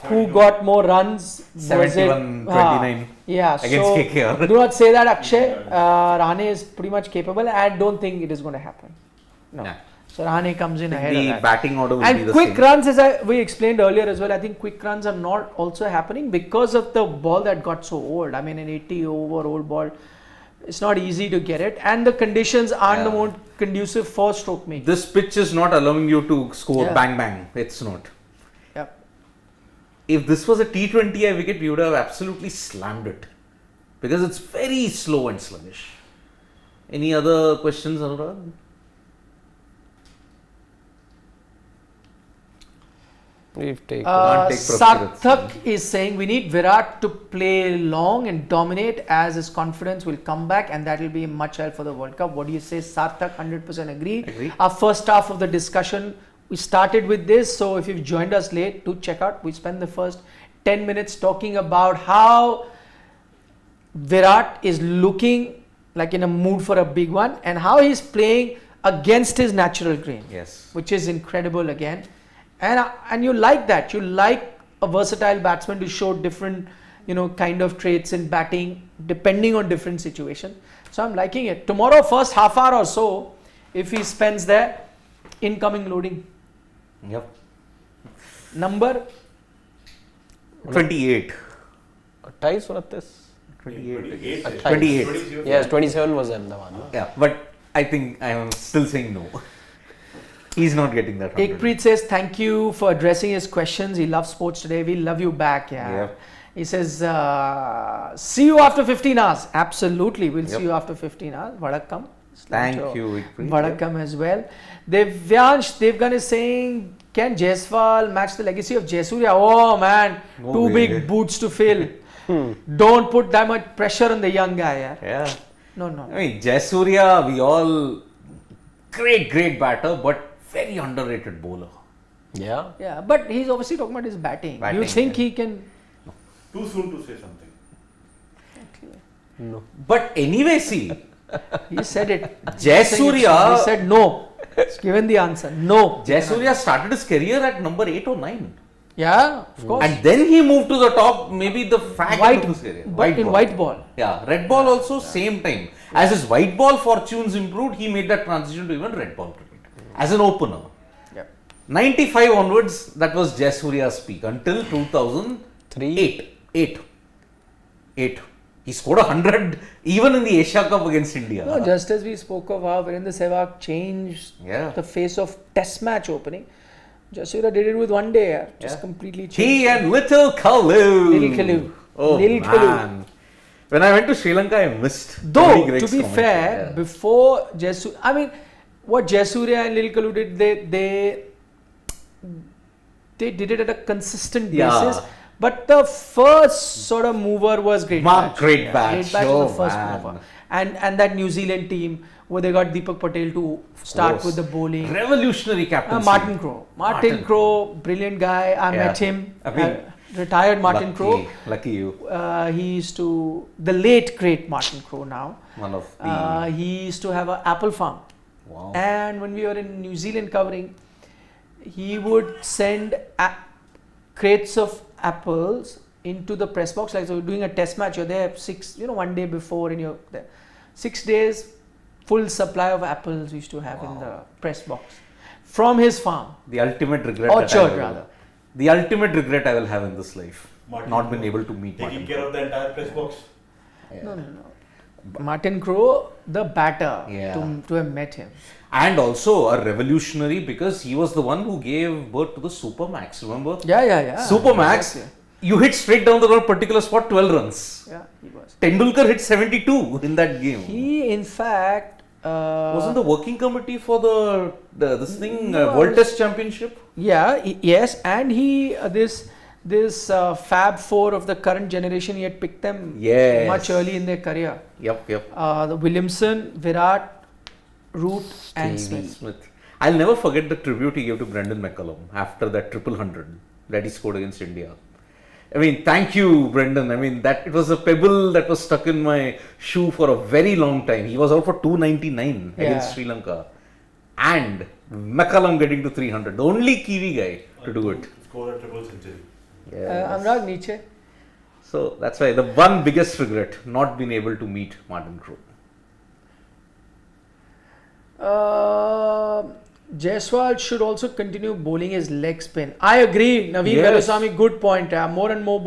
Speaker 1: Who got more runs?
Speaker 3: 71-29
Speaker 1: yeah,
Speaker 3: against
Speaker 1: so
Speaker 3: KKR.
Speaker 1: do not say that, Akshay. Rahane is pretty much capable. I don't think it is going to happen. No.
Speaker 3: Yeah.
Speaker 1: So Rahane comes in ahead of
Speaker 3: The
Speaker 1: that.
Speaker 3: batting order will be
Speaker 1: And
Speaker 3: the
Speaker 1: quick
Speaker 3: same.
Speaker 1: runs, as we explained earlier as well, I think quick runs are not also happening because of the ball that got so old. I mean, an 80 over old ball, it's not easy to get it, and the conditions aren't the most conducive for stroke making.
Speaker 3: This pitch is not allowing you to score
Speaker 1: Yeah.
Speaker 3: bang bang. It's not.
Speaker 1: Yep.
Speaker 3: If this was a T20I wicket, we would have absolutely slammed it, because it's very slow and sluggish. Any other questions, Anurag?
Speaker 2: We've taken.
Speaker 3: Can't take Prabhakar.
Speaker 1: Sarthak is saying we need Virat to play long and dominate, as his confidence will come back, and that will be much help for the World Cup. What do you say, Sarthak? 100% agree.
Speaker 3: Agree.
Speaker 1: Our first half of the discussion, we started with this, so if you've joined us late, do check out. We spent the first 10 minutes talking about how Virat is looking like in a mood for a big one, and how he's playing against his natural grain.
Speaker 3: Yes.
Speaker 1: Which is incredible again, and you like that. You like a versatile batsman to show different, kind of traits in batting depending on different situations. So I'm liking it. Tomorrow, first half hour or so, if he spends there, incoming loading.
Speaker 3: Yep.
Speaker 1: Number
Speaker 3: 28.
Speaker 2: 28 was
Speaker 3: 28.
Speaker 2: 28.
Speaker 3: 28.
Speaker 2: Yes, 27 was Ahmedabad. No?
Speaker 3: Yeah, but I think I am still saying no. He's not getting that. 100.
Speaker 1: Ekpreet says, thank you for addressing his questions. He loves sports today. We love you back. Yeah.
Speaker 3: Yep.
Speaker 1: He says, see you after 15 hours. Absolutely. We'll see
Speaker 3: Yep.
Speaker 1: you after 15 hours. Vadakkam.
Speaker 3: Thank you, Ekpreet.
Speaker 1: Vadakkam as well. Devgan is saying, can Jaiswal match the legacy of Jaiswalia? Oh man,
Speaker 3: No
Speaker 1: two
Speaker 3: way.
Speaker 1: big boots to fill. Don't put that much pressure on the young guy. Yeah.
Speaker 3: Yeah.
Speaker 1: No, no.
Speaker 3: I mean, Jaiswalia, we all great batter, but very underrated bowler.
Speaker 2: Yeah.
Speaker 1: Yeah, but he's obviously talking about his batting.
Speaker 3: Batting,
Speaker 1: You think
Speaker 3: yeah.
Speaker 1: he can?
Speaker 4: Too soon to say something.
Speaker 2: No.
Speaker 3: But anyway, see,
Speaker 1: He said it.
Speaker 3: Jaiswalia,
Speaker 1: He said no. He's given the answer. No.
Speaker 3: Jaiswalia started his career at number 8 or 9.
Speaker 1: Yeah, of course.
Speaker 3: And then he moved to the top, maybe the fag
Speaker 1: White,
Speaker 3: of his career.
Speaker 1: but in
Speaker 3: ball.
Speaker 1: white ball.
Speaker 3: Yeah, red ball also same time. As his white ball fortunes improved, he made that transition to even red ball cricket. As an opener.
Speaker 1: Yep.
Speaker 3: 95 onwards, that was Jaiswalia's peak until 2008. 8. He scored 100 even in the Asia Cup against India.
Speaker 1: No, just as we spoke of how Virendra Sehwag changed
Speaker 3: Yeah.
Speaker 1: the face of Test match opening, Jaiswalia did it with one day. Yeah. Just
Speaker 3: Yeah.
Speaker 1: completely changed.
Speaker 3: He and Little Kalu.
Speaker 1: Little Kalu.
Speaker 3: Oh
Speaker 1: Little
Speaker 3: man.
Speaker 1: Kalu.
Speaker 3: When I went to Sri Lanka, I missed.
Speaker 1: Though,
Speaker 3: Tony
Speaker 1: to
Speaker 3: Greig's
Speaker 1: be
Speaker 3: commentary.
Speaker 1: fair,
Speaker 3: Yeah.
Speaker 1: before Jaiswalia, I mean, what Jaiswalia and Lil Kalu did, they did it at a consistent
Speaker 3: Yeah.
Speaker 1: basis. But the first sort of mover was Great
Speaker 3: Mark
Speaker 1: Batch.
Speaker 3: Great Batch.
Speaker 1: Great Batch
Speaker 3: Oh,
Speaker 1: was the first
Speaker 3: man.
Speaker 1: mover. And that New Zealand team where they got Deepak Patel to start
Speaker 3: course.
Speaker 1: with the bowling.
Speaker 3: Revolutionary captaincy.
Speaker 1: Martin Crowe. Martin Crowe, brilliant guy. I
Speaker 3: Yeah.
Speaker 1: met him.
Speaker 3: I mean,
Speaker 1: Retired Martin Crowe.
Speaker 3: Lucky you.
Speaker 1: He used to, the late great Martin Crowe now.
Speaker 3: One of the.
Speaker 1: He used to have an apple farm.
Speaker 3: Wow.
Speaker 1: And when we were in New Zealand covering, he would send crates of apples into the press box. Like, so doing a test match, you're there 1 day before, and you're there 6 days, full supply of apples we used to have in the press box from his farm.
Speaker 3: The ultimate regret.
Speaker 1: Orchard, rather.
Speaker 3: The ultimate regret I will have in this life.
Speaker 4: Martin
Speaker 3: not been
Speaker 4: Crowe.
Speaker 3: able to meet
Speaker 4: Taking
Speaker 3: Martin
Speaker 4: care
Speaker 3: Crowe.
Speaker 4: of the entire press box.
Speaker 3: Yeah.
Speaker 1: No. Martin Crowe, the batter,
Speaker 3: Yeah.
Speaker 1: to have met him.
Speaker 3: And also a revolutionary because he was the one who gave birth to the Supermax, remember?
Speaker 1: Yeah.
Speaker 3: Supermax,
Speaker 1: Exactly.
Speaker 3: you hit straight down the particular spot, 12 runs.
Speaker 1: Yeah, he was.
Speaker 3: Tendulkar hit 72 in that game.
Speaker 1: He, in fact,
Speaker 3: Wasn't the working committee for this thing,
Speaker 1: No,
Speaker 3: World Test Championship?
Speaker 1: yeah, yes, and he this Fab Four of the current generation, he had picked them
Speaker 3: Yes.
Speaker 1: much early in their career.
Speaker 3: Yep.
Speaker 1: The Williamson, Virat, Root, and Smith.
Speaker 3: I'll never forget the tribute he gave to Brendan McCullum after that 100 that he scored against India. I mean, thank you, Brendan. I mean, that it was a pebble that was stuck in my shoe for a very long time. He was out for 299 against
Speaker 1: Yeah.
Speaker 3: Sri Lanka. And McCullum getting to 300. The only Kiwi guy to do it.
Speaker 4: Score a triple century.
Speaker 1: Anurag Nietzsche.
Speaker 3: So that's why the one biggest regret, not being able to meet Martin Crowe.
Speaker 1: Jaiswal should also continue bowling his leg spin. I agree, Naveen
Speaker 3: Yes.
Speaker 1: Velusamy, good point. More and more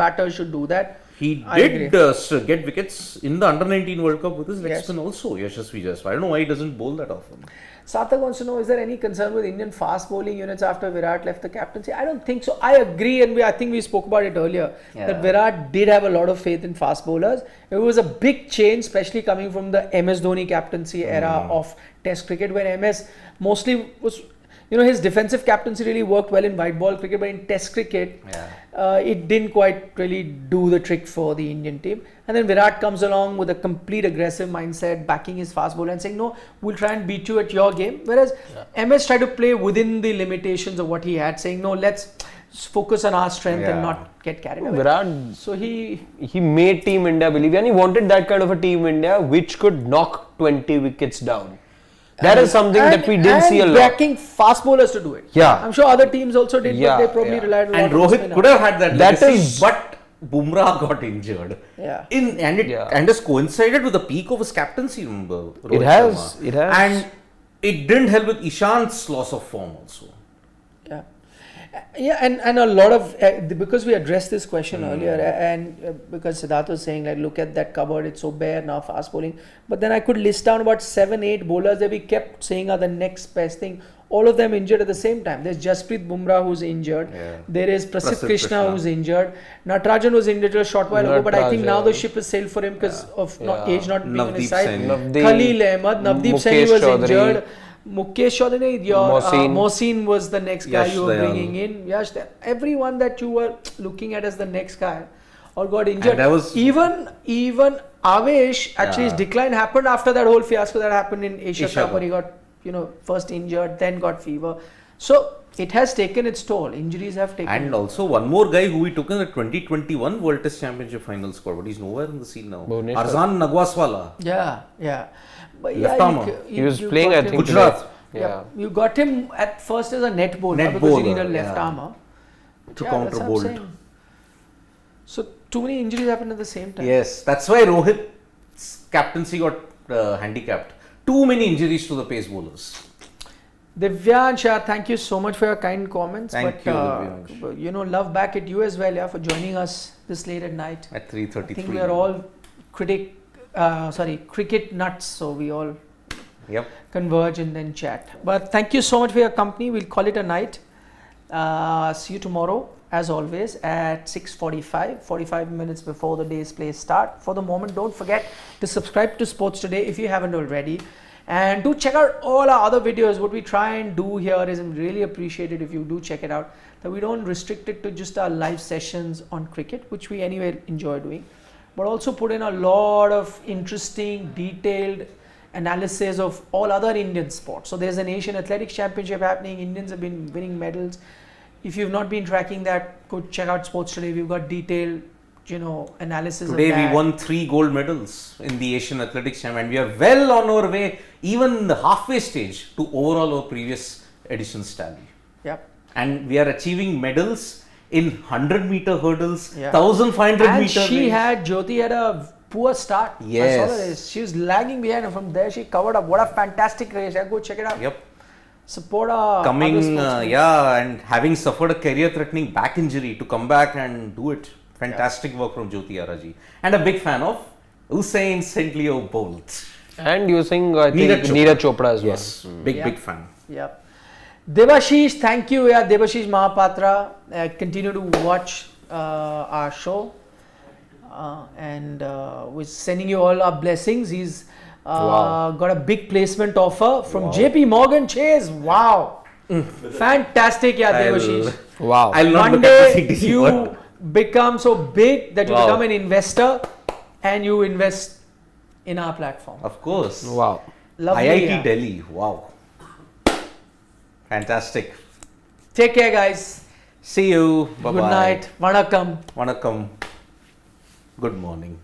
Speaker 1: batters should do that.
Speaker 3: He
Speaker 1: I
Speaker 3: did get wickets in the Under-19 World Cup with his leg
Speaker 1: Yes.
Speaker 3: spin also, Yashasvi Jaiswal. I don't know why he doesn't bowl that often.
Speaker 1: Sarthak wants to know, is there any concern with Indian fast bowling units after Virat left the captaincy? I don't think so. I agree, and I think we spoke about it earlier, that Virat did have a lot of faith in fast bowlers. It was a big change, especially coming from the MS Dhoni captaincy era of Test cricket, where MS mostly was, his defensive captaincy really worked well in white ball cricket, but in Test cricket, it didn't quite really do the trick for the Indian team. And then Virat comes along with a complete aggressive mindset, backing his fast bowler and saying, no, we'll try and beat you at your game. Whereas MS tried to play within the limitations of what he had, saying, no, let's focus on our strength and not get carried away.
Speaker 2: Virat,
Speaker 1: So he
Speaker 2: made Team India believe, and he wanted that kind of a Team India which could knock 20 wickets down. That is something that we didn't see a lot.
Speaker 1: backing fast bowlers to do it.
Speaker 2: Yeah.
Speaker 1: I'm sure other teams also did, but they probably relied a lot
Speaker 3: And
Speaker 1: on
Speaker 3: Rohit
Speaker 1: spinner.
Speaker 3: could have had that
Speaker 2: That
Speaker 3: legacy,
Speaker 2: is-
Speaker 3: but Bumrah got injured.
Speaker 1: Yeah.
Speaker 3: And it's coincided with the peak of his captaincy, remember? Rohit
Speaker 2: has,
Speaker 3: Sharma.
Speaker 2: it has.
Speaker 3: And it didn't help with Ishant's loss of form also.
Speaker 1: Yeah. Yeah, and a lot of, because we addressed this question earlier, and because Siddharth was saying, like, look at that cupboard, it's so bare now, fast bowling. But then I could list down about 7-8 bowlers that we kept saying are the next best thing. All of them injured at the same time. There's Jasprit Bumrah who's injured.
Speaker 3: Yeah.
Speaker 1: There is Prasidh
Speaker 3: Prasidh
Speaker 1: Krishna
Speaker 3: Krishna.
Speaker 1: who's injured. Natarajan was injured a short while ago, but I think now the
Speaker 2: Natarajan.
Speaker 1: ship has sailed for him because of
Speaker 2: Yeah.
Speaker 1: age not being on his
Speaker 3: Navdeep
Speaker 1: side.
Speaker 3: Saini.
Speaker 2: Navdeep,
Speaker 1: Khalil Ahmed, Navdeep Saini
Speaker 2: Mukesh
Speaker 1: was
Speaker 2: Chaudhary.
Speaker 1: injured. Mukesh Chaudhary,
Speaker 2: Mohsin.
Speaker 1: Mohsin was the next guy
Speaker 3: Yash
Speaker 1: you were
Speaker 3: Dayal.
Speaker 1: bringing in. Yash, everyone that you were looking at as the next guy all got injured.
Speaker 3: And that was-
Speaker 1: even Avesh, actually his
Speaker 3: Yeah.
Speaker 1: decline happened after that whole fiasco that happened in Asia
Speaker 3: Asia
Speaker 1: Cup, where he got first injured, then got fever. So it has taken its toll. Injuries have taken.
Speaker 3: And also one more guy who we took in the 2021 World Test Championship final squad, but he's nowhere in the scene now.
Speaker 2: Bhuvneshwar.
Speaker 3: Arzan Nagwaswala.
Speaker 1: Yeah. But
Speaker 3: Left armer.
Speaker 2: He was
Speaker 1: you
Speaker 2: playing,
Speaker 1: got
Speaker 2: I
Speaker 1: him-
Speaker 2: think,
Speaker 3: Gujarat.
Speaker 2: today.
Speaker 1: Yeah. You got him at first as a net bowler
Speaker 3: Net
Speaker 1: because you need a
Speaker 3: bowler,
Speaker 1: left
Speaker 3: yeah.
Speaker 1: armer.
Speaker 3: To
Speaker 1: Yeah,
Speaker 3: counter
Speaker 1: that's what I'm
Speaker 3: bolt.
Speaker 1: saying. So too many injuries happened at the same time.
Speaker 3: Yes, that's why Rohit's captaincy got handicapped. Too many injuries to the pace bowlers.
Speaker 1: Divyansha, thank you so much for your kind comments.
Speaker 3: Thank you, Divyansh.
Speaker 1: Love back at you as well, for joining us this late at night.
Speaker 3: At
Speaker 1: I
Speaker 3: 3:33.
Speaker 1: think we are all cricket nuts, so we all
Speaker 3: Yep.
Speaker 1: converge and then chat. But thank you so much for your company. We'll call it a night. See you tomorrow, as always, at 6:45, 45 minutes before the day's play start. For the moment, don't forget to subscribe to Sports Today if you haven't already. And do check out all our other videos. What we try and do here is really appreciate it if you do check it out. That we don't restrict it to just our live sessions on cricket, which we anyway enjoy doing, but also put in a lot of interesting, detailed analysis of all other Indian sports. So there's an Asian Athletics Championship happening. Indians have been winning medals. If you've not been tracking that, go check out Sports Today. We've got detailed, analysis
Speaker 3: Today
Speaker 1: of that.
Speaker 3: we won 3 gold medals in the Asian Athletics Champ, and we are well on our way, even in the halfway stage, to overall our previous edition's tally.
Speaker 1: Yep.
Speaker 3: And we are achieving medals in 100-meter hurdles,
Speaker 1: Yeah.
Speaker 3: 1500
Speaker 1: And
Speaker 3: meter
Speaker 1: she
Speaker 3: race.
Speaker 1: Jyoti had a poor start. I saw
Speaker 3: Yes.
Speaker 1: the race. She was lagging behind, and from there she covered up. What a fantastic race. Go check it out.
Speaker 3: Yep.
Speaker 1: Support our other
Speaker 3: Coming,
Speaker 1: sportsmen.
Speaker 3: and having suffered a career-threatening back injury to come back and do it. Fantastic work from Jyoti Araji. And a big fan of Usain St. Leo Bolt.
Speaker 2: And using, I think, Neeraj Chopra as well.
Speaker 3: Yes, big fan.
Speaker 1: Yeah. Devashish, thank you. Yeah, Devashish Mahapatra. Continue to watch our show. And we're sending you all our blessings. He's got a big placement offer from JP Morgan Chase. Wow. Fantastic, yeah, Devashish.
Speaker 2: Wow.
Speaker 3: I'll not
Speaker 1: One
Speaker 3: look at
Speaker 1: day
Speaker 3: the CTC,
Speaker 1: you
Speaker 3: but
Speaker 1: become so big that you
Speaker 3: Wow.
Speaker 1: become an investor and you invest in our platform.
Speaker 3: of course.
Speaker 2: Wow.
Speaker 1: Lovely.
Speaker 3: IIT
Speaker 1: yeah.
Speaker 3: Delhi. Wow. Fantastic.
Speaker 1: Take care, guys.
Speaker 3: See you. Bye bye.
Speaker 1: Good night. Vanakkam.
Speaker 3: Vanakkam. Good morning.